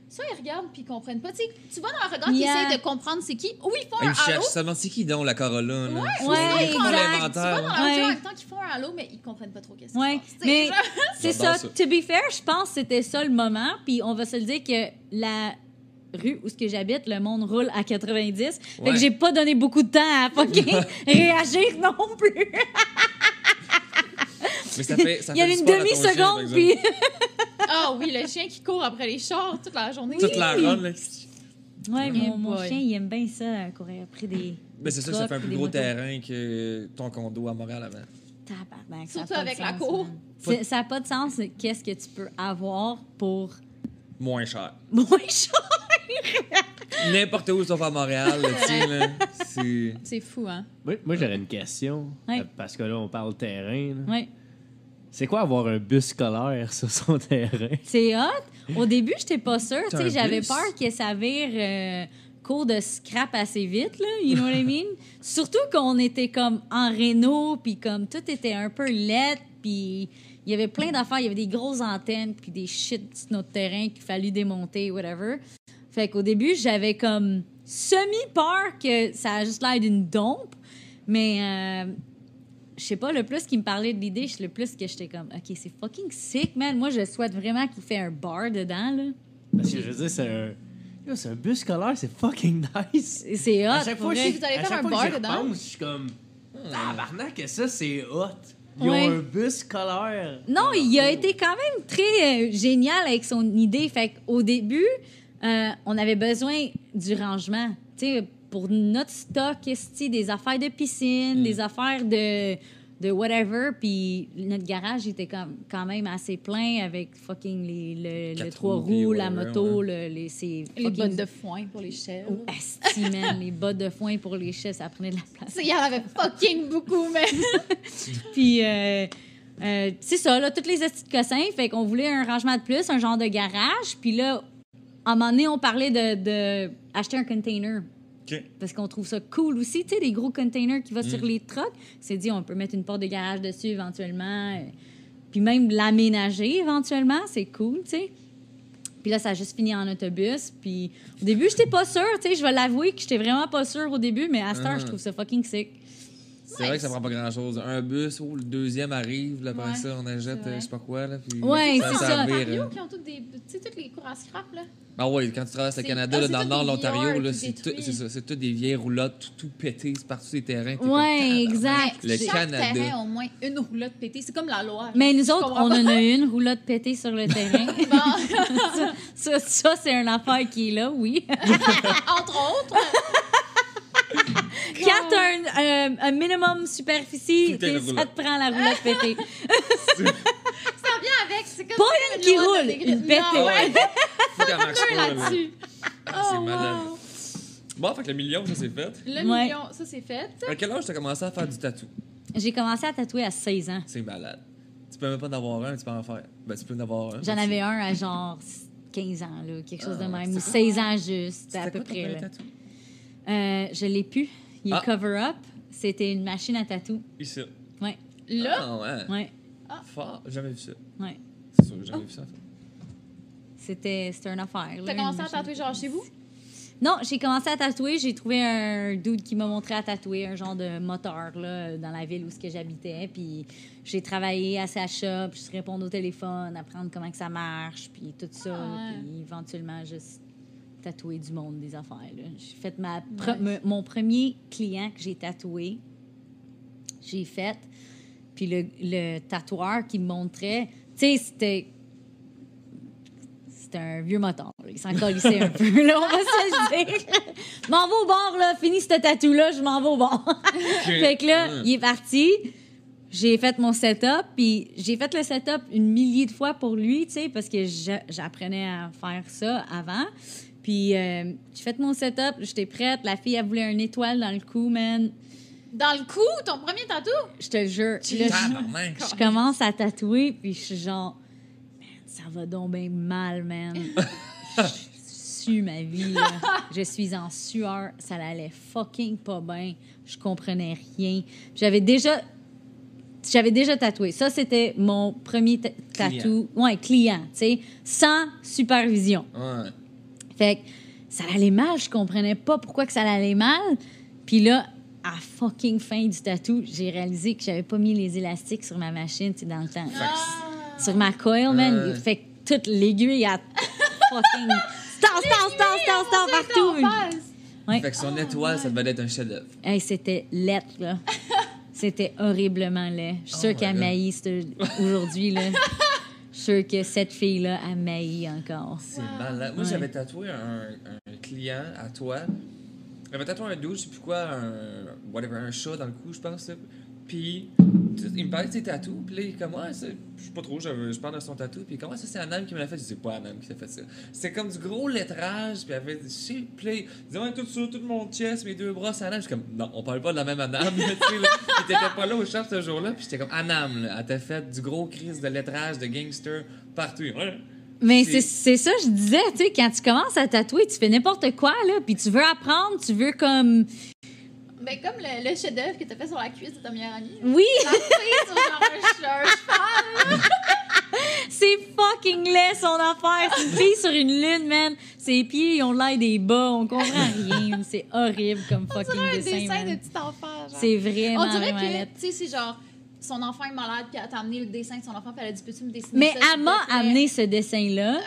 Ça, ils regardent puis ils comprennent pas. Tu sais, tu vois dans leur regard qu'ils Yeah. essayent de comprendre c'est qui. Oui, ils font Ils un me cherchent halo. seulement c'est qui donc la Corolla. Là? Ouais, Ouais, Ils font exact. Tu vois dans l'inventaire. leur Ouais. regard en même temps qu'ils font un halo, mais ils comprennent pas trop qu'est-ce qui Ouais, se passe. Tu sais, mais genre- c'est J'adore ça. ça. To be fair, je pense que c'était ça le moment. Puis on va se le dire que la rue où ce que j'habite, le monde roule à 90. Fait Ouais. que j'ai pas donné beaucoup de temps à fucking réagir non plus. Mais ça fait Il y avait du une sport à ton chien, par demi-seconde, exemple. puis... Ah oui, le chien qui court après les chars toute la journée. Toute la run, là. Ouais, Yeah, mon boy. chien, il aime bien ça, courir après des... Mais c'est ça que ça fait un trucks, plus des gros motos. terrain que ton condo à Montréal avant. Tabarnak, ça a Surtout pas de avec la sens, cour. man. Ça n'a pas de sens. Qu'est-ce que tu peux avoir pour Moins cher. moins cher? N'importe où sauf à Montréal, là, tu sais, là. C'est. C'est fou, hein? Moi, j'aurais une question. Ouais. Parce que là, on parle terrain. là. Ouais. C'est quoi avoir un bus scolaire sur son terrain? C'est hot. Au début, j'étais pas sûre. Tu sais, un j'avais bus? peur que ça vire cours de scrap assez vite, là. You know what I mean? Surtout qu'on était comme en réno, puis comme tout était un peu laid, puis il y avait plein d'affaires. Il y avait des grosses antennes, puis des shit sur notre terrain qu'il fallait démonter, whatever. Fait qu'au début, j'avais comme semi-peur que ça a juste l'air d'une dompe, mais je sais pas, le plus qu'il me parlait de l'idée, le plus que j'étais comme, OK, c'est fucking sick, man. Moi, je souhaite vraiment qu'il fait un bar dedans, là. Parce que je veux dire, c'est un bus scolaire, c'est fucking nice. C'est hot. À chaque pour fois, vrai. Vous allez à faire chaque un fois bar que j'y dedans? repense, je suis comme, tabarnak, que ça, c'est hot. Ils Ouais. ont un bus scolaire. Non, il a été quand même très génial avec son idée. Fait qu'au début, on avait besoin du rangement. Tu sais, pour notre stock, esti, des affaires de piscine, des affaires de whatever. Puis notre garage était quand même assez plein avec fucking le Quatre 3 roues, puis roues, la whatever, moto, ouais. c'est Les fucking- bottes de foin pour les chèvres. Oh, esti, man, les bottes de foin pour les chefs, ça prenait de la place. Il y en avait fucking beaucoup, mais... Puis, c'est ça, là, toutes les estis de cossins. Fait qu'on voulait un rangement de plus, un genre de garage. Puis là, à un moment donné, on parlait de acheter un container. OK. Parce qu'on trouve ça cool aussi, tu sais, des gros containers qui vont sur les trucks. C'est dit, on peut mettre une porte de garage dessus éventuellement. Puis même l'aménager éventuellement, c'est cool, tu sais. Puis là, ça a juste fini en autobus. Puis au début, j'étais pas sûre, tu sais, je vais l'avouer que j'étais vraiment pas sûre au début, mais à cette heure, je trouve ça fucking sick. C'est vrai que ça prend pas grand-chose. Un bus, le deuxième arrive, là, après Ouais, ça, on achète c'est vrai. je sais pas quoi. Là, puis Ouais, c'est ça. vire, Ontario qui ont toutes des... Tu sais, toutes les cours à scrap, là. Ah ouais, quand tu traverses le C'est- Canada, ah, là, c'est dans le tout nord de des l'Ontario, yards là, tout c'est détruits. c'est ça, c'est tout des vieilles roulottes, tout pété, c'est partout ces terrains. T'es Ouais, comme, exact. Le Chaque Canada. terrain a au moins une roulotte pétée. C'est comme la loi. Mais nous Je autres, comprends on pas. en a une roulotte pétée sur le terrain. Bon, ça c'est une affaire qui est là, oui. entre autres, Quand t'as un minimum superficie, Tout est une ça roulotte. te prend la roulotte pétée. ça vient avec. C'est comme Pas une qui loi de roule, degré. une pétée. Non, Ah ouais. Faut qu'elle marche deux pas, là. là-dessus. Ah, c'est Oh, malade. wow. Bon, fait que le million, ça c'est fait. Le Ouais. million, ça c'est fait. À quel âge t'as commencé à faire du tatou? J'ai commencé à tatouer à 16 ans. C'est malade. Tu peux même pas en avoir un, tu peux en faire. Ben, tu peux en avoir un. J'en avais un à genre 15 ans, là, quelque chose de Ah, même. Ou c'était 16 ans juste, C'était à peu quoi ton près. premier Là. tatou? Je l'ai pu. Il est Ah. cover-up. C'était une machine à tatou. Ici. Ouais, Là, Ah, ouais. ouais, Fort, j'ai jamais vu ça. ouais. C'est sûr, j'ai jamais vu ça. C'était une affaire. là, t'as une commencé à machine tatouer genre chez vous? Non, j'ai commencé à tatouer. J'ai trouvé un dude qui m'a montré à tatouer, un genre de moteur là, dans la ville où ce que j'habitais. Puis j'ai travaillé à sa shop, je répondre au téléphone, apprendre comment que ça marche, puis tout ça. Ah ouais. Puis éventuellement, juste tatouer du monde, des affaires. là. J'ai fait Nice. mon premier client que j'ai tatoué. J'ai fait. Puis le tatoueur qui me montrait, tu sais, c'était c'était un vieux moton. Là. Il s'en colissait un peu, là, on va se le dire. M'en vais au bord, là. Fini ce tatou-là, je m'en vais au bord. Fait que là, il est parti. J'ai fait mon setup, puis j'ai fait le setup une millier de fois pour lui, tu sais, parce que j'apprenais à faire ça avant. Puis j'ai fait mon setup, j'étais prête. La fille, elle voulait une étoile dans le cou, man. Dans le cou, ton premier tatou? Je te jure. Là, je commence à tatouer, puis je suis genre, man, ça va donc bien mal, man. Je sue ma vie, là. Je suis en sueur. Ça allait fucking pas bien. Je comprenais rien. J'avais déjà tatoué. Ça, c'était mon premier tatou. Ouais, client, tu sais, sans supervision. Ouais. Fait que ça allait mal. Je comprenais pas pourquoi que ça allait mal. Puis là, à fucking fin du tatou, j'ai réalisé que j'avais pas mis les élastiques sur ma machine, tu sais, dans le temps. Sur ma coil, man. Fait que toute l'aiguille a fucking... Stop, partout. Ouais. Fait que son étoile, ça devait être un chef-d'œuvre. Hey, c'était laid, là. C'était horriblement laid. Je suis sûre qu'elle maillit aujourd'hui, là. Je suis sûre que cette fille-là a mailli encore. C'est malade. Moi, j'avais tatoué un client à toi. J'avais tatoué un douche, je sais plus quoi, un chat dans le cou, je pense. Là. Puis, il me parlait de ses tatous. Puis là, il est comme, ouais, je sais pas trop, je parle de son tatou. Puis comment ça, c'est Anam qui me l'a fait? Je dis, c'est pas Anam qui t'a fait ça. C'est comme du gros lettrage. Puis il avait dit, je sais, puis là, il disait, ouais, tout ça, tout mon chest, mes 2 bras, c'est Anam. Je suis comme, non, on parle pas de la même Anam. Tu sais, là. Puis t'étais pas là au shop ce jour-là. Puis j'étais comme, Anam, là, elle t'a fait du gros crise de lettrage, de gangster partout. Ouais. Mais c'est ça, je disais, tu sais, quand tu commences à tatouer, tu fais n'importe quoi, là, puis tu veux apprendre, tu veux comme... Ben, comme le chef-d'œuvre que t'as fait sur la cuisse de ta meilleure amie. Oui! La fille sur genre un cheval. C'est fucking laid, son affaire! C'est une fille sur une lune, man! Ses pieds, ils ont l'air des bas, on comprend rien. C'est horrible comme fucking On dirait un dessin, dessin de man. petit enfant, genre. C'est vraiment, On dirait vraiment laid. que, tu sais, c'est genre... Son enfant est malade, puis elle t'a amené le dessin de son enfant, puis elle a dit, peux-tu me dessiner Mais ça? elle m'a amené ce dessin-là.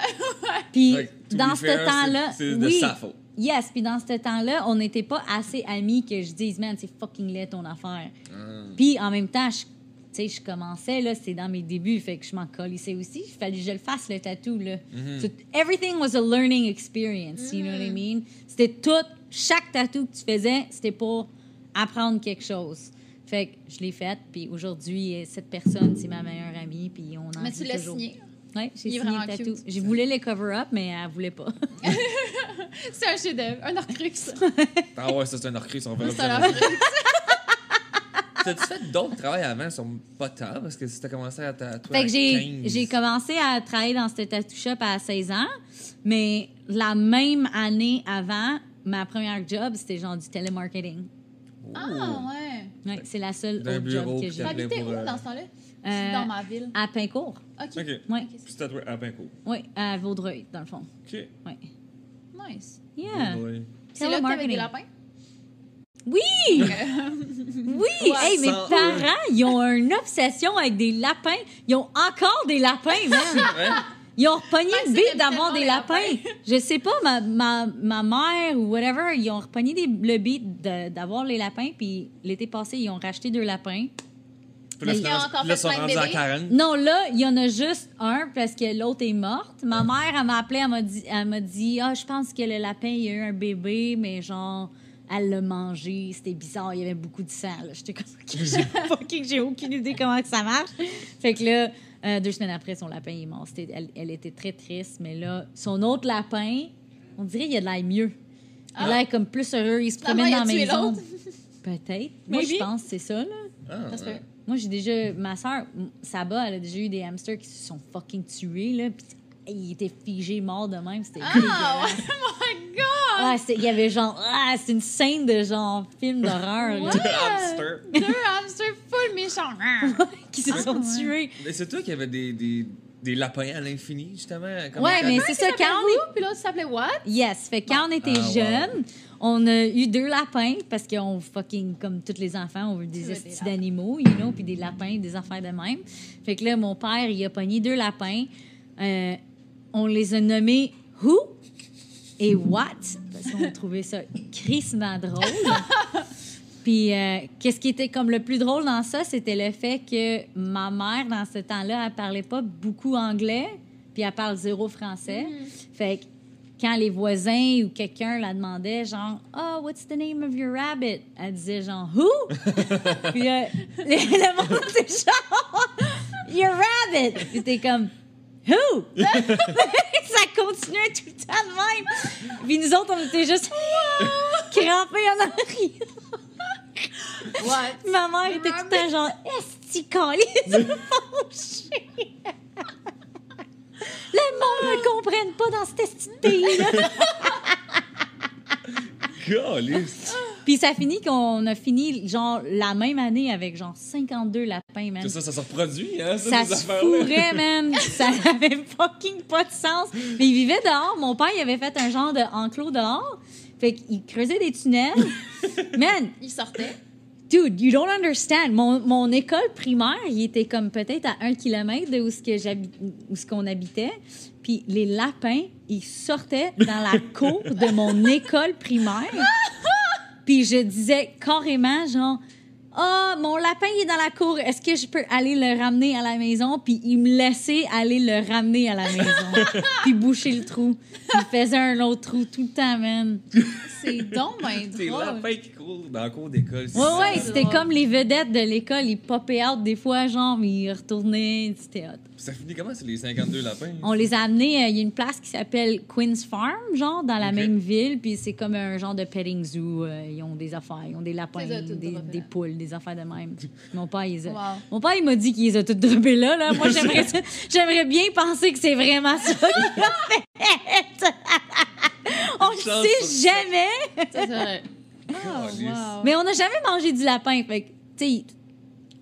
Puis Like, to dans be ce fair, temps-là... c'est de sa faute. Yes, puis dans ce temps-là, on n'était pas assez amis que je dise, man, c'est fucking laid ton affaire. Puis en même temps, tu sais, je commençais, là, c'est dans mes débuts, fait que je m'en colissais aussi. Il fallait que je le fasse, le tatou, là. So, everything was a learning experience, you know what I mean? C'était tout, chaque tatou que tu faisais, c'était pour apprendre quelque chose. Fait que je l'ai faite, puis aujourd'hui, cette personne, c'est ma meilleure amie, puis on en Mais tu rit l'as toujours. signé. Oui, j'ai Il est signé vraiment le tatou. cute. J'ai voulu les cover-up, mais elle voulait pas. C'est un chef-d'œuvre, un Horcrux. Ah ouais, ça, c'est un orcrux, on verra C'est un plus. Horcrux. T'as-tu fait d'autres travails avant? Sur pas tant, parce que si t'as commencé à tatouer Fait que à 15... j'ai commencé à travailler dans ce tattoo shop à 16 ans, mais la même année avant, ma première job, c'était genre du télémarketing. Ah, ouais. Ouais, c'est la seule D'un autre job bureau, que puis j'ai. t'appelais T'habitais pour, où dans ce temps-là? C'est Euh, dans ma ville. À Pincourt. OK. OK. Ouais. Ok, Puis tatoué à Pincourt. Oui, à Vaudreuil, dans le fond. OK. Ouais. Nice. Yeah. Ouais. C'est là que t'avais des Télémarketing. lapins? Oui! Oui! Hey, mes Sans parents, ils ont une obsession avec des lapins. Ils ont encore des lapins, man. Ouais. Ils ont repogné Ouais, le c'est beat d'avoir des tellement des lapins. Je sais pas, ma mère ou whatever, ils ont repogné le beat d'avoir les lapins, puis l'été passé, ils ont racheté 2 lapins. Puis là, Ils ont encore là, ils fait sont plein de rendus à bébés? 40. Non, là, il y en a juste un parce que l'autre est morte. Ma mère, elle m'a appelé, elle m'a dit ah, je pense que le lapin, il y a eu un bébé, mais genre, elle l'a mangé. C'était bizarre, il y avait beaucoup de sang. là. J'étais comme, j'ai aucune idée comment que ça marche. Fait que là, 2 semaines après, son lapin est mort. Elle était très triste, mais là, son autre lapin, on dirait qu'il a de l'air mieux. Il a l'air comme plus heureux, il se promène Finalement, dans la il a tué maison. l'autre. Peut-être. Moi, je Maybe. pense que c'est ça, là. Ah, Ça se ouais. fait. Moi, j'ai déjà... Ma soeur, Saba, elle a déjà eu des hamsters qui se sont fucking tués, là. Puis ils étaient figés, morts de même. C'était Ah, dégueulasse. oh my God! Ah, il y avait genre... Ah, c'est une scène de genre film d'horreur, là, Ouais. Hamster. 2 hamsters full méchants. qui se sont tués. Mais c'est toi qui avais des lapins à l'infini, justement. Ouais, mais c'est ça, quand on est... Puis l'autre s'appelait what? Yes, fait que quand on était Ah, wow. jeunes, on a eu 2 lapins parce qu'on fucking, comme tous les enfants, on veut des Tu veux des estis lapins. d'animaux, you know, puis des lapins, des affaires de même. Fait que là, mon père, il a pogné 2 lapins. On les a nommés Who et What parce qu'on trouvait ça crissement drôle. Puis, qu'est-ce qui était comme le plus drôle dans ça, c'était le fait que ma mère, dans ce temps-là, elle parlait pas beaucoup anglais. puis elle parle zéro français. Fait que quand les voisins ou quelqu'un la demandait, genre, « Oh, what's the name of your rabbit? » Elle disait genre, « Who? » Puis le monde était genre, « Your rabbit! » Puis t'es comme, « Who? » Ça continuait tout le temps de même. Puis nous autres, on était juste crampés en arrière. What? Ma mère était tout le temps genre, « Est-ce que tu fâché? » Le monde ne comprenne pas dans cette petite pays-là. Calisse. Puis ça finit qu'on a fini, genre, la même année avec, genre, 52 lapins, man. Ça se reproduit, hein, Ça ces se affaires-là. fourrait, man. Ça avait fucking pas de sens. Mais ils vivaient dehors. Mon père, il avait fait un genre d'enclos dehors. Fait qu'il creusait des tunnels. Man, Il sortait. dude, you don't understand. Mon école primaire, il était comme peut-être à 1 kilomètre de où ce qu'on habitait. Puis les lapins, ils sortaient dans la cour de mon école primaire. Puis je disais carrément, genre, « Ah, mon lapin, il est dans la cour. Est-ce que je peux aller le ramener à la maison? » Puis il me laissait aller le ramener à la maison. Puis boucher le trou. Il faisait un autre trou tout le temps, man. C'est donc ben Des drôle. lapins qui courent dans le cours d'école. Ouais, c'était drôle. comme les vedettes de l'école. Ils popaient out des fois, genre, mais ils retournaient. C'était hot. Ça finit comment, c'est les 52 lapins? On les a amenés. Il y a une place qui s'appelle Quinn's Farm, genre, dans la Ok. même ville. Puis c'est comme un genre de petting zoo. Ils ont des affaires. Ils ont des lapins, Ils les ont toutes des droppées là. poules, des affaires de même. Mon père, il les a... Wow. Mon père, il m'a dit qu'il les a toutes droppées là. Moi, j'aimerais bien penser que c'est vraiment ça qu'il a fait. On ne Chance sait sur jamais. Ça, c'est vrai. Calisse. Mais on n'a jamais mangé du lapin. Fait que, tu sais,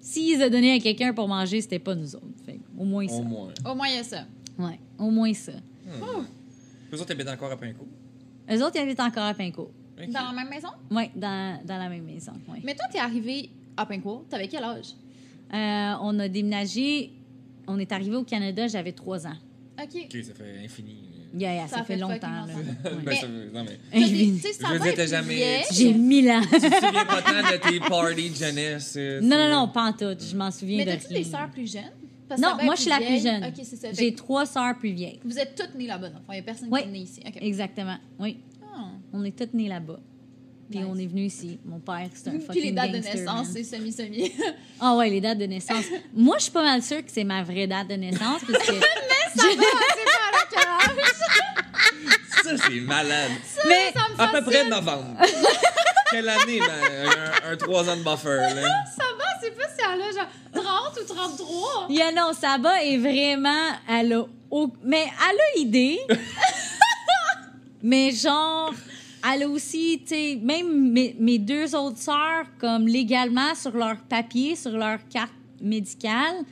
s'ils ont donné à quelqu'un pour manger, c'était pas nous autres. Fait que, au moins ça. Au moins. Au moins, il y a ça. Ouais, au moins ça. Eux autres habitent encore à Pinco. Eux autres, ils habitent encore à Pincourt. Ok. Dans la même maison? Oui, dans la même maison. Ouais. Mais toi, t'es arrivé à Pincourt. T'avais quel âge? On a déménagé. On est arrivé au Canada, j'avais 3 ans. OK. Ok, ça fait infini. Ça fait longtemps. fucking Là. longtemps. Ouais. Ben, ça veut- non, mais... Tu sais, ça Je veux va dire, être t'as jamais- vieille. J'ai 1000 ans. Tu te souviens pas tant de tes parties de jeunesse? Non, pas en tout. Je m'en souviens Mais de t'as-tu rien. des sœurs plus jeunes? Parce que Non, ça va moi, être je suis la plus vieille. jeune. OK, c'est ça. Fait J'ai que 3 sœurs plus vieilles. vous êtes toutes nées là-bas, non? Il n'y a personne Oui. qui est né ici. OK. Exactement. Oui, Ah. on est toutes nées là-bas. Puis Nice. on est venus ici. Mon père, c'est un fucking Puis les dates de gangster, naissance, man. c'est semi-semi. Ah ouais, les dates de naissance. Moi, je suis pas mal sûre que c'est ma vraie date de naissance parce que... Ça, c'est malade. Mais À peu près novembre. Quelle année, un 3 ans de buffer, là? Ça va, c'est pas si elle a genre 30 ou 33. non, Saba est vraiment... Mais elle a idée. Mais genre, elle a aussi, tu sais, même mes 2 autres sœurs, comme légalement, sur leur papier, sur leur carte médicale,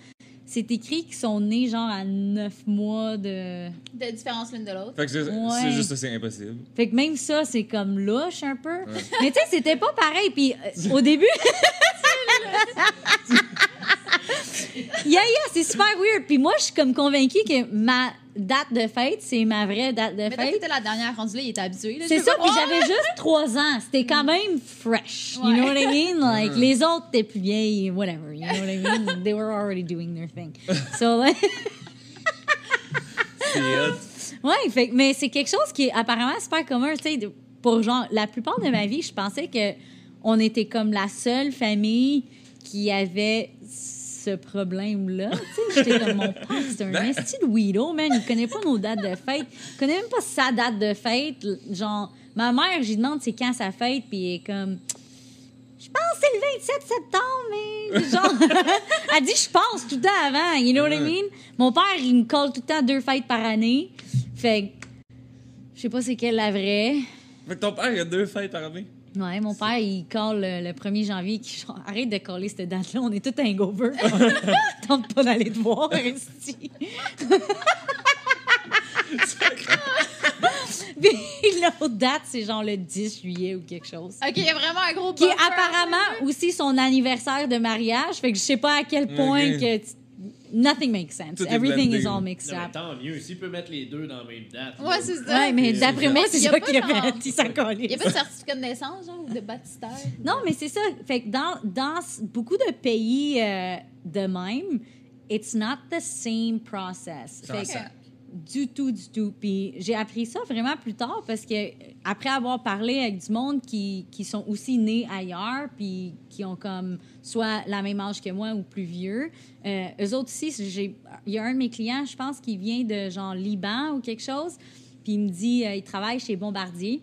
c'est écrit qu'ils sont nés genre à 9 mois de... De différence l'une de l'autre. Fait que c'est Ouais. juste ça, c'est impossible. Fait que même ça, c'est comme louche un peu. Mais tu sais, c'était pas pareil. Puis au début... c'est super weird. Puis moi, je suis comme convaincue que ma date de fête, c'est ma vraie date de Mais toi, fête. t'étais la dernière rendue là, il était habitué. là. C'est Je ça, sais puis pas. j'avais juste 3 ans. C'était quand même fresh. You Ouais. know what I mean? Like, les autres étaient plus vieilles, whatever. You know what I mean? They were already doing their thing. So, like... C'est hot. Ouais, mais c'est quelque chose qui est apparemment super commun, tu sais, pour genre, la plupart de ma vie, je pensais que on était comme la seule famille qui avait ce problème-là, tu sais. J'étais comme, mon père, c'est un esti de weirdo, man, il connaît pas nos dates de fête, il connaît même pas sa date de fête, genre, ma mère, j'y demande c'est quand sa fête, puis elle est comme... Je pense que c'est le 27 septembre, mais genre, elle dit je pense tout le temps avant, you know what I mean? Mon père, il me colle tout le temps 2 fêtes par année. Fait que, je sais pas c'est quelle la vraie. Fait que ton père, il a 2 fêtes par année. Ouais, mon père, il colle le 1er janvier. Genre, arrête de coller cette date-là, on est tout hangover. Tente pas d'aller te voir, esti. Puis l'autre date, c'est genre le 10 juillet ou quelque chose. OK, il y a vraiment un gros Qui est buffer. apparemment aussi son anniversaire de mariage. Fait que je sais pas à quel point Ok. que... Nothing makes sense. Tout est Everything blendé. is all mixed Non, mais up. tant mieux. S'il peut mettre les deux dans la même date. Ouais, c'est ça. Ouais, mais C'est d'après ça. moi, c'est Y a ça pas qu'il a genre- fait. Il s'en calisse. Il n'y a pas de certificat de naissance, genre, ou de baptistère? Non, mais c'est ça. Fait que dans beaucoup de pays de même, it's not the same process. C'est un Fait que- sac. Du tout. Puis j'ai appris ça vraiment plus tard parce que après avoir parlé avec du monde qui sont aussi nés ailleurs puis qui ont comme soit la même âge que moi ou plus vieux, eux autres aussi, il y a un de mes clients, je pense, qui vient de genre Liban ou quelque chose, puis il me dit, il travaille chez Bombardier.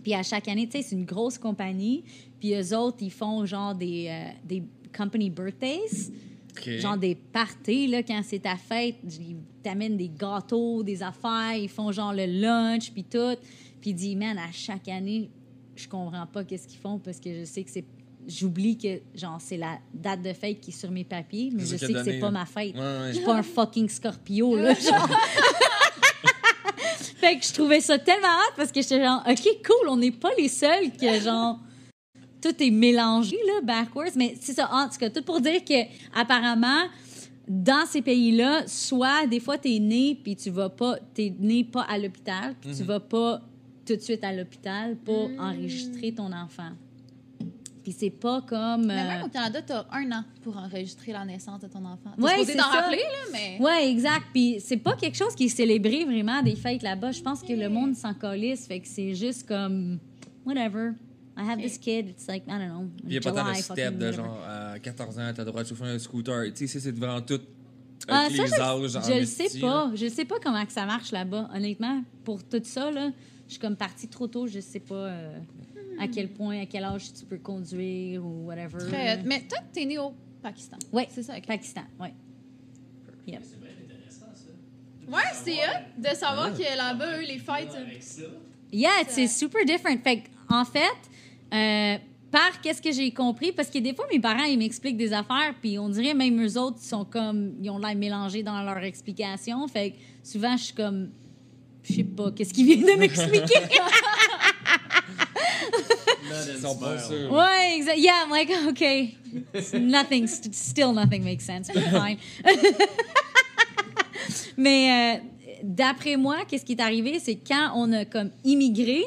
Puis à chaque année, tu sais, c'est une grosse compagnie, puis eux autres, ils font genre des company birthdays. OK. Genre des parties, là, quand c'est ta fête, ils t'amènent des gâteaux, des affaires, ils font genre le lunch, puis tout. Puis il dit, man, à chaque année, je comprends pas qu'est-ce qu'ils font parce que je sais que c'est... J'oublie que, genre, c'est la date de fête qui est sur mes papiers, mais je sais que c'est pas ma fête. Ouais. Je suis pas un fucking Scorpio, là, genre. Fait que je trouvais ça tellement hâte parce que j'étais genre, OK, cool, on n'est pas les seuls que, genre... Tout est mélangé, là, backwards. Mais c'est ça, en tout cas, tout pour dire que apparemment, dans ces pays-là, soit des fois, t'es né pas à l'hôpital, puis tu vas pas tout de suite à l'hôpital pour enregistrer ton enfant. Puis c'est pas comme... Mais même au Canada, t'as 1 an pour enregistrer la naissance de ton enfant. T'es Ouais, supposé c'est t'en ça. rappeler, là, mais... Ouais, exact. Puis c'est pas quelque chose qui est célébré vraiment des fêtes là-bas. Je pense que le monde s'en calisse, fait que c'est juste comme... Whatever. I have this kid, it's like, I don't know. Puis il n'y a pas tant de July, step fucking de whatever. genre à 14 ans, t'as le droit de chauffer un scooter. Tu sais, c'est vraiment tout. Ah, Avec ça, les âges en je le sais esti, pas. là. Je sais pas comment que ça marche là-bas. Honnêtement, pour tout ça, là, je suis comme partie trop tôt. Je sais pas à quel point, à quel âge tu peux conduire ou whatever. Très hot. Mais toi, t'es né au Pakistan. Oui, C'est ça, ok. Pakistan, oui. Yep. C'est bien intéressant, ça. Ouais, c'est hot de savoir que là-bas, eux, les fêtes... Avec ça. Yeah, c'est super different. Fait en fait, par qu'est-ce que j'ai compris, parce que des fois, mes parents, ils m'expliquent des affaires, puis on dirait même eux autres, ils sont comme, ils ont l'air mélangés dans leur explication. Fait que souvent, je suis comme, je sais pas, qu'est-ce qu'ils viennent de m'expliquer? Ils sont pas sûrs. Ouais, exact. Yeah, I'm like, okay. Still nothing makes sense, but fine. Mais d'après moi, qu'est-ce qui est arrivé, c'est quand on a comme immigré,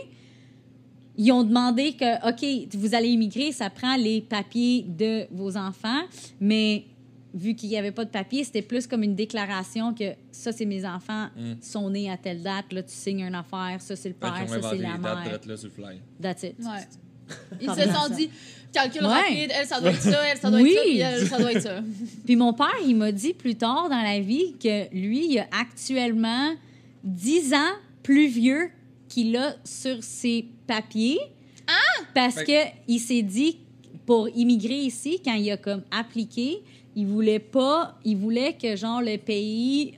ils ont demandé que, OK, vous allez immigrer, ça prend les papiers de vos enfants, mais vu qu'il n'y avait pas de papier, c'était plus comme une déclaration que ça, c'est mes enfants, sont nés à telle date, là, tu signes une affaire, ça, c'est le Fait qu'ils père, ont ça, c'est inventé la les dates mère. direct là sur le fly. That's it. Ouais. Ils se sont dit, calcul Ouais. rapide, elle, ça doit être ça, elle, ça doit Oui. être ça, puis elle, ça doit être ça. Puis mon père, il m'a dit plus tard dans la vie que lui, il a actuellement 10 ans plus vieux qu'il a sur ses papiers. Parce Fait- que il s'est dit, pour immigrer ici, quand il a comme appliqué, il voulait que genre le pays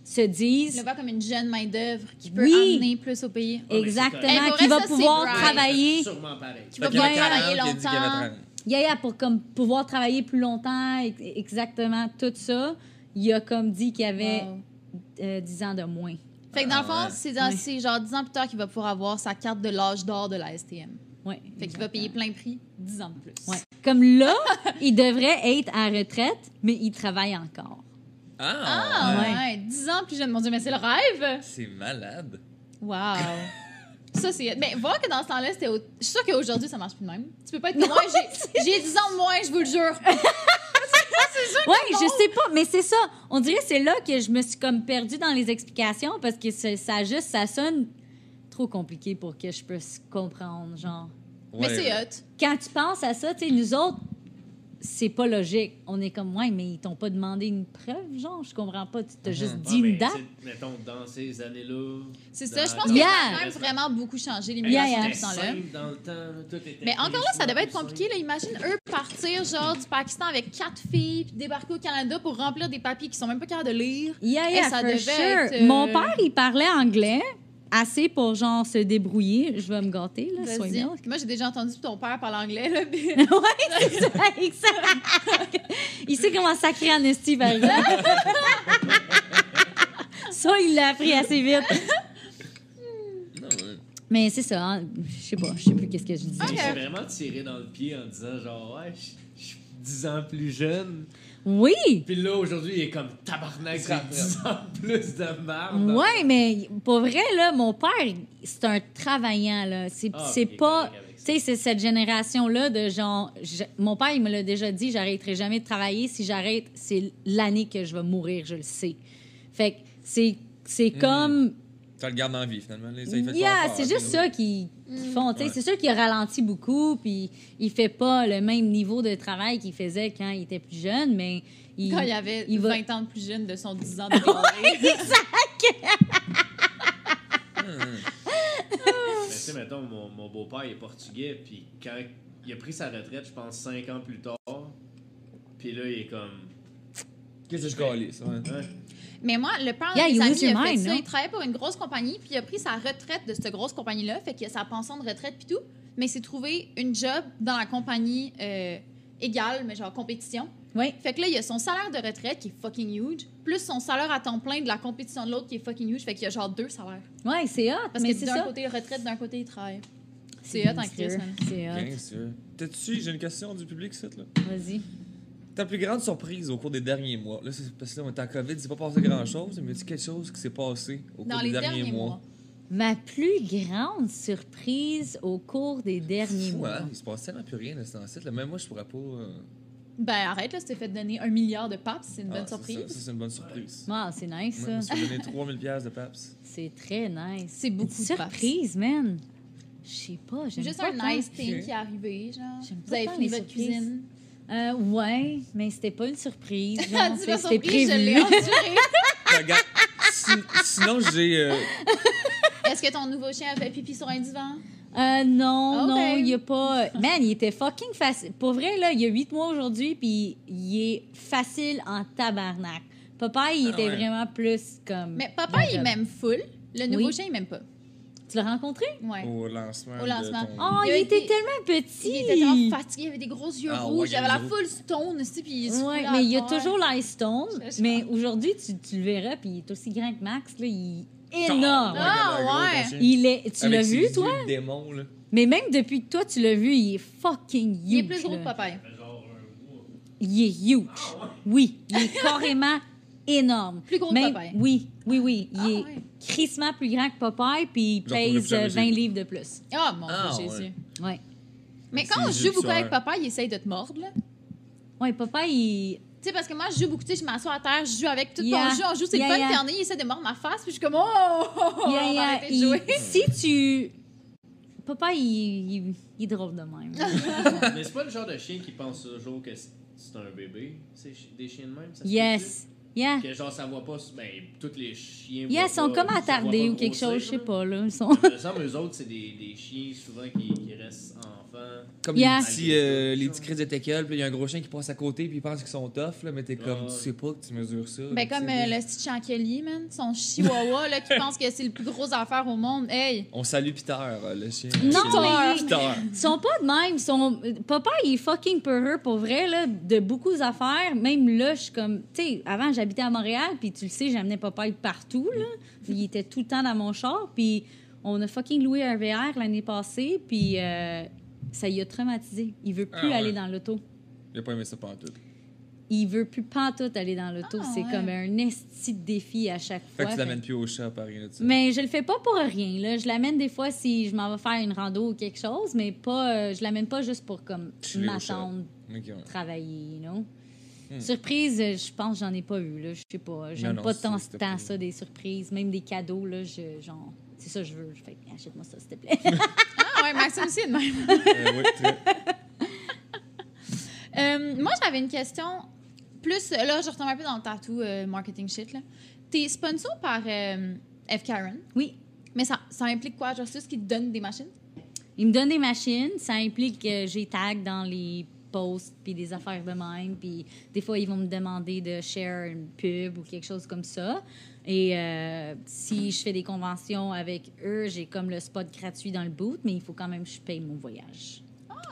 se Je dise le vois comme une jeune main-d'œuvre qui peut Oui. amener plus au pays. Ouais, mais c'est exactement, correct. Hey, pour qui vrai, va ça, c'est pouvoir right. travailler. Sûrement pareil. Tu vas Fait qu'il y pouvoir a 40 travailler qui a dit qu'il y avait longtemps. 30. Yeah, pour comme pouvoir travailler plus longtemps, exactement tout ça, il a comme dit qu'il y avait Wow. 10 ans de moins. Fait que dans le fond, ouais. c'est genre 10 ans plus tard qu'il va pouvoir avoir sa carte de l'âge d'or de la STM. Ouais, Fait qu'il va payer plein prix 10 ans de plus. Ouais. Comme là, il devrait être à retraite, mais il travaille encore. Ah, Ouais. ouais. 10 ans plus jeune. Mon Dieu, mais c'est le rêve! C'est malade. Wow! Ça, c'est... Mais voir que dans ce temps-là, c'était... Je suis sûre qu'aujourd'hui, ça marche plus de même. Tu peux pas être comme moi, j'ai 10 ans de moins, je vous le jure. Ouais, je sais pas, mais c'est ça. On dirait que c'est là que je me suis comme perdue dans les explications parce que ça sonne trop compliqué pour que je puisse comprendre, genre. Mais c'est hot. Quand tu penses à ça, tu sais, nous autres, c'est pas logique. On est comme, ouais, mais ils t'ont pas demandé une preuve, genre, je comprends pas. Tu t'as juste dit une date. Mettons, dans ces années-là. C'est ça. Je pense dans- que Yeah. ça a quand même vraiment beaucoup changé l'immigration Yeah, yeah. depuis ce temps-là. Simple dans le temps, là, tout était Mais encore là, ça devait être plus compliqué. simple. Là. Imagine eux partir genre du Pakistan avec 4 filles puis débarquer au Canada pour remplir des papiers qui sont même pas capables de lire. Yeah, Et yeah, ça for devait sure. être, Mon père, il parlait anglais assez pour, genre, se débrouiller. Je vais me gâter, là, Vas-y. soyez Moi, j'ai déjà entendu ton père parler anglais. Là, puis- Ouais, c'est ça, exact. Il sait comment sacrer en esti, par exemple. Ça, il l'a appris assez vite. Non, ouais. Mais c'est ça, hein. Je sais plus qu'est-ce que je disais. Ok. J'ai vraiment tiré dans le pied en disant genre ouais, je suis 10 ans plus jeune. Oui! Puis là aujourd'hui, il est comme tabarnak, j'ai 10 ans plus de merde. Ouais, mais pour vrai, là, mon père, c'est un travaillant, là. C'est Ah, c'est il est pas... correct avec ça. Tu sais, c'est cette génération-là de genre... mon père, il me l'a déjà dit, j'arrêterai jamais de travailler. Si j'arrête, c'est l'année que je vais mourir, je le sais. Fait que C'est comme... Ça le garde en vie, finalement. Ça, il fait le Yeah, confort, c'est juste ça qu'ils font. tu sais. Ouais. C'est sûr qu'il a ralenti beaucoup, puis il fait pas le même niveau de travail qu'il faisait quand il était plus jeune, mais... Quand il avait il va- 20 ans de plus jeune de son 10 ans de carrière. Mais tu sais, mettons, mon beau-père il est portugais, puis quand il a pris sa retraite, je pense 5 ans plus tard, puis là, il est comme. Qu'est-ce que je calisse, ouais. Hein? Mais moi, le père Yeah, de you mes lose amis, il your a fait mind, ça. non? Il travaillait pour une grosse compagnie, puis il a pris sa retraite de cette grosse compagnie-là, fait qu'il a sa pension de retraite puis tout, mais il s'est trouvé une job dans la compagnie égale, mais genre compétition. Oui. Fait que là, il a son salaire de retraite qui est fucking huge, plus son salaire à temps plein de la compétition de l'autre qui est fucking huge, fait qu'il y a genre 2 salaires. Ouais, c'est hot, Parce mais que c'est d'un ça. côté retraite, d'un côté il travaille. C'est hot en crise, man. C'est hot. Bien sûr. T'as-tu, j'ai une question du public, ici, là. Vas-y. Ta plus grande surprise au cours des derniers mois? Là, c'est parce que là, on est en COVID, il s'est pas passé grand-chose, mais dis quelque chose qui s'est passé au cours Dans des les derniers mois. Ma plus grande surprise au cours des derniers Fou, mois. hein? Il se passe tellement plus rien de ce site. Même moi, je pourrais pas. Ben arrête, là, tu t'es fait donner 1 milliard de paps, c'est une bonne ça, surprise. Ça, c'est une bonne surprise. Ah, c'est nice, Moi, je ça. me suis donné 3000 pièces de PAPS. C'est très nice. C'est beaucoup Une de paps. surprise, man. Je sais pas, j'aime Juste pas un tant. nice thing Ok. qui est arrivé, genre. J'aime Vous pas avez tant fini les votre surprises. cuisine. Ouais, mais c'était pas une surprise. Elle genre, dit c'était ma surprise, je prévu. l'ai endurée. Regarde, sinon, j'ai. Est-ce que ton nouveau chien a fait pipi sur un divan? Non, Ok. non, il y a pas... Man, il était fucking facile. Pour vrai, là, il y a 8 mois aujourd'hui, puis il est facile en tabarnak. Papa, il Ah était ouais. vraiment plus comme... Mais papa, il m'aime full. Le nouveau Oui. chien, il m'aime pas. Tu l'as rencontré? Ouais. Au lancement. Au lancement. De ton... Oh, Il il a était été- tellement petit! Il était tellement fatigué, il avait des gros yeux Ah, ouais, rouges, il avait la gros. full stone aussi, puis il se Ouais, foulait mais à il y a terre. toujours l'air stone. Je sais Mais pas. aujourd'hui, tu le verras, puis il est aussi grand que Max, là, il est énorme. Ah, Regarde, ouais. gros, ton chien. Il est... Tu Avec l'as ses vu, yeux toi? de démon, là. Mais même depuis que toi, tu l'as vu, il est fucking huge. Il est plus gros là. que papa. Il est huge. Oui, il est carrément énorme. Plus gros que Même- Popeye. Oui. Il Ah, est ouais. crissement plus grand que Popeye, puis il J'en pourrais plus pèse jamais 20 suivre. livres de plus. Ah, mon Ah, Dieu, Jésus. ouais. Ouais. Mais C'est quand on les joue yeux beaucoup qui avec sont- papa, il essaye de te mordre, là. Ouais, Popeye, il... Tu sais, parce que moi, je joue beaucoup, tu sais, je m'assois à terre, je joue avec tout Yeah. ton jeu, on joue, c'est Yeah, le fun, yeah. puis il essaie de mordre ma face, puis je suis comme, oh, Yeah, on va yeah, arrêter de jouer. si tu... Popeye, il est drôle de même. Mais c'est pas le genre de chien qui pense toujours que c'est un bébé. C'est des chiens de même, ça se Yes. Yeah. peut-tu? Que genre, ça voit pas. Ben, tous les chiens. Yeah, voient ils sont pas- comme ça voit attardés pas ou quelque grossir, chose, je sais là. pas, là. Ils sont... Il me semble, eux autres, c'est des chiens souvent qui restent enfants. Comme Yeah. les petits crises de teckel, puis il y a un gros chien qui passe à côté, puis il pense qu'ils sont tough, là, mais t'es comme, Ouais. tu sais pas que tu mesures ça. Ben, comme le petit Chankeli, man, son chihuahua, là, qui pense que c'est le plus gros affaire au monde. Hey! On salue Peter, le chien. Non, mais Peter. ils sont pas de même. Papa, il est fucking peureux pour vrai, là, de beaucoup d'affaires. Même là, je suis comme... Tu sais, avant, j'habitais à Montréal, puis tu le sais, j'amenais papa partout, là. Il était tout le temps dans mon char, puis on a fucking loué un VR l'année passée, puis ça y a traumatisé. Il veut plus Ah ouais. aller dans l'auto. Il a pas aimé ça pantoute. Il veut plus pantoute aller dans l'auto. Ah, C'est ouais. comme un esti de défi à chaque Fait fois. que tu l'amènes plus au chat à Paris, là, tu sais. Mais je le fais pas pour rien. Là. Je l'amène des fois si je m'en vais faire une rando ou quelque chose, mais pas, je l'amène pas juste pour comme Chiller au chat. m'attendre, Ok, ouais. travailler, you know? Hmm. Surprise, je pense que j'en ai pas eu. Là. Je sais pas. J'aime non, pas tant, c'était tant pas- ça, des surprises. Même des cadeaux, là, genre, c'est ça que je veux. Je fais, achète-moi ça, s'il te plaît. Ah, ouais, Maxime aussi est de même. Oui, très. Moi, j'avais une question. Plus, là, je retombe un peu dans le tattoo marketing shit, là. T'es sponsor par F. Karen, Oui. mais ça implique quoi? Genre, c'est juste qu'ils te donnent des machines? Ils me donnent des machines. Ça implique que j'ai tag dans les posts puis des affaires de même. Puis des fois, ils vont me demander de share une pub ou quelque chose comme ça. Et si je fais des conventions avec eux, j'ai comme le spot gratuit dans le boot, mais il faut quand même que je paye mon voyage.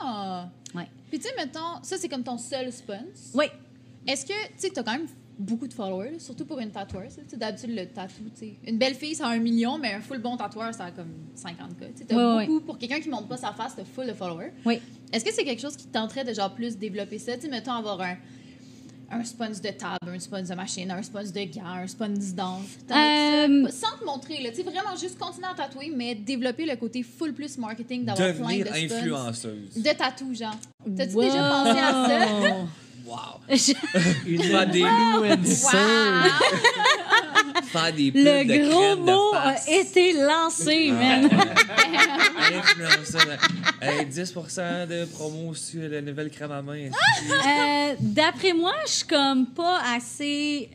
Ah! Ouais. Puis, tu sais, mettons, ça, c'est comme ton seul sponsor. Oui. Est-ce que, tu sais, t'as quand même beaucoup de followers, là, surtout pour une tatoueuse. Tu sais, d'habitude, le tatou, tu sais. Une belle fille, ça a 1 million, mais un full bon tatoueur, ça a comme 50K. Tu sais, t'as Ouais, beaucoup, pour quelqu'un qui montre pas sa face, t'as full de followers. Oui. Est-ce que c'est quelque chose qui te tenterait de genre plus développer ça? Tu sais, mettons, avoir un sponsor de table, un sponsor de machine, un sponsor de gants, un sponsor de danse. Sans te montrer, là. Tu sais, vraiment juste continuer à tatouer, mais développer le côté full plus marketing, d'avoir plein Devenir de sponsors. influenceuse. De tatou, genre. T'as-tu déjà pensé à ça? Wow. ça? Une Pas des influencer. Wow! Faire des pubs Le de gros crème de mot face. a été lancé, man. Influencer. Hey, 10% de promo sur la nouvelle crème à main. D'après moi, je suis comme pas assez,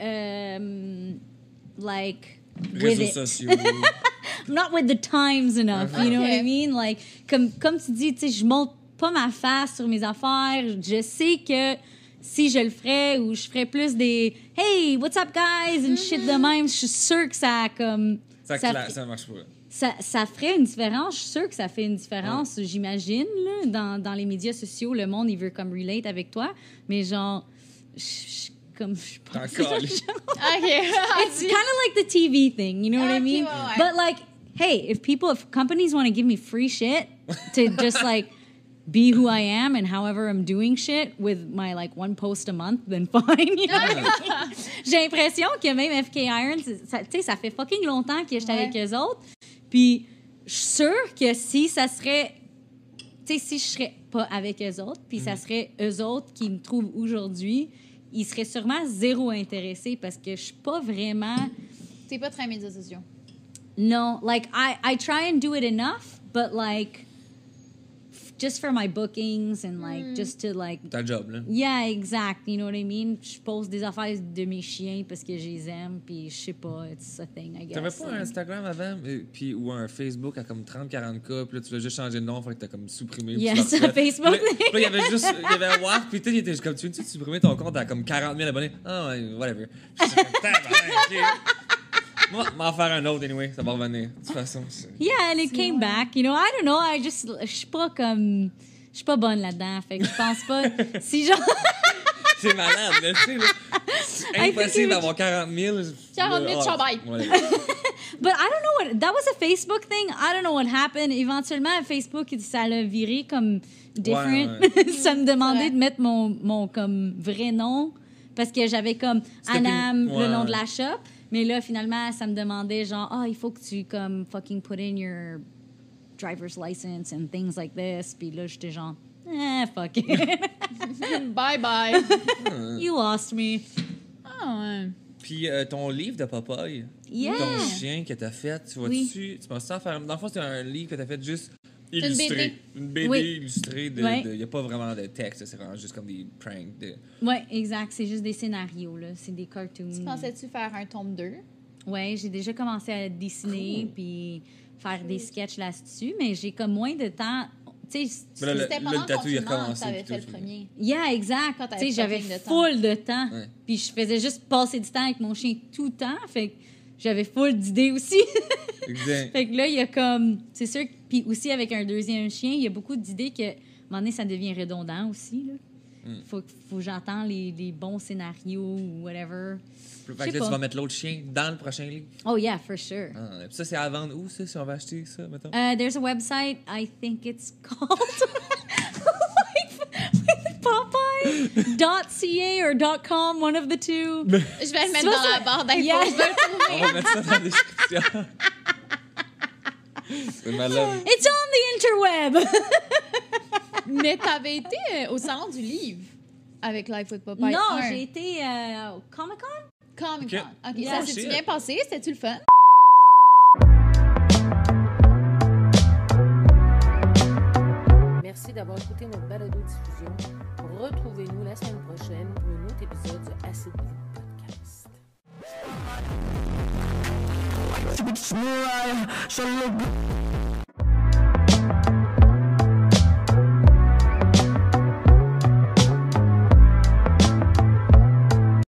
like, with Réseaux it. sociaux. I'm not with the times enough, you know what I Ok. mean? Like, comme tu dis, tu sais, je monte pas ma face sur mes affaires. Je sais que si je le ferais ou je ferais plus des « Hey, what's up, guys? » and shit de même, je suis sûre que ça comme... Ça marche pas. Ça ferait une différence. Je suis sûre que ça fait une différence, j'imagine, là, dans les médias sociaux. Le monde, il veut comme relate avec toi. Mais genre, je T'en pense... cales. OK. It's kind of like the TV thing, you know what I Ok, mean? ouais. But like, hey, if companies want to give me free shit to just like be who I am and however I'm doing shit with my like one post a month, then fine. You know what I mean? J'ai l'impression que même FK Iron, tu sais, ça fait fucking longtemps que j'étais avec eux autres. Puis je suis sûre que si ça serait, tu sais, si je serais pas avec eux autres, puis ça serait eux autres qui me trouvent aujourd'hui, ils seraient sûrement zéro intéressés parce que je suis pas vraiment. T'es pas très médias sociaux. No, like I try and do it enough, but like just for my bookings and like just to like Ta job, là. yeah, exact, you know what I mean? Je pose des affaires de mes chiens parce que je les aime, puis je sais pas, it's a thing, I guess. T'avais pas un Instagram avant, puis ou un Facebook à comme 30-40K, puis là, tu l'as juste changé de nom, fait que t'as comme supprimé. puis Yes, tu l'as refait. Facebook. Puis là, il y avait juste, il y avait un WAF, puis tu sais, il était juste comme, tu veux-tu supprimer ton compte à comme 40 000 abonnés? Ah, ouais, whatever. Puis j'étais comme, tabarnak, ok. Moi, m'en faire un autre, anyway, ça va revenir. De toute façon, c'est... Yeah, and it came back, you know, I don't know, je suis pas comme, je suis pas bonne là-dedans, fait que je pense pas, si genre... C'est malade, là, tu sais, là. C'est impossible d'avoir 40 000. 40 000, ciao, bye. But I don't know what... That was a Facebook thing. I don't know what happened. Éventuellement, Facebook, ça l'a viré comme different. Ouais. Ça me demandait Ouais. de mettre mon comme vrai nom parce que j'avais comme Anam, plus- le ouais. nom de la shop. Mais là, finalement, ça me demandait genre, il faut que tu comme fucking put in your driver's license and things like this. Puis là, j'étais genre, fuck it. Bye bye. You lost me. Ah ouais. Puis ton livre de Popeye, Yeah. ton chien que t'as fait, tu Oui. tu penses en faire... Dans le fond, c'est un livre que t'as fait juste une illustré. BD. Une BD Oui. illustrée. Il Ouais. n'y a pas vraiment de texte, c'est vraiment juste comme des pranks. Ouais, exact. C'est juste des scénarios, là. C'est des cartoons. Tu pensais-tu faire un tome 2? Ouais, j'ai déjà commencé à dessiner puis faire des sketchs là-dessus, mais j'ai comme moins de temps. Tu sais, Mais là, C'était le pendant le tatou, il a confinement que recommencé, t'avais puis fait le tout, premier. yeah, exact. Quand Tu t'avais sais, j'avais fucking de temps. full de temps. Ouais. Puis je faisais juste passer du temps avec mon chien tout le temps. Fait que j'avais full d'idées aussi. Exact. Fait que là, il y a comme. C'est sûr que. Puis aussi, avec un deuxième chien, il y a beaucoup d'idées que. À un moment donné, ça devient redondant aussi, là. Faut que j'entende les bons scénarios ou whatever. Fait Je que sais là, pas. tu vas mettre l'autre chien dans le prochain livre. Oh, yeah, for sure. Ah, puis ça, c'est à vendre où, ça, si on va acheter ça, mettons? There's a website. I think it's called Popeye.ca or .com, one of the two. Je vais le mettre dans la barre d'infos. Yeah. Je vais le trouver. On va mettre ça dans la description. C'est malade. It's on the interweb. Mais t'avais été au salon du livre avec Life with Popeye. Non, 1. j'ai été au Comic-Con. Comic-Con. Ok. OK, Yeah. ça s'est-tu Shit. bien passé? C'était-tu le fun? Merci d'avoir écouté notre balado-diffusion. Retrouvez-nous la semaine prochaine pour un autre épisode du Acid Podcast.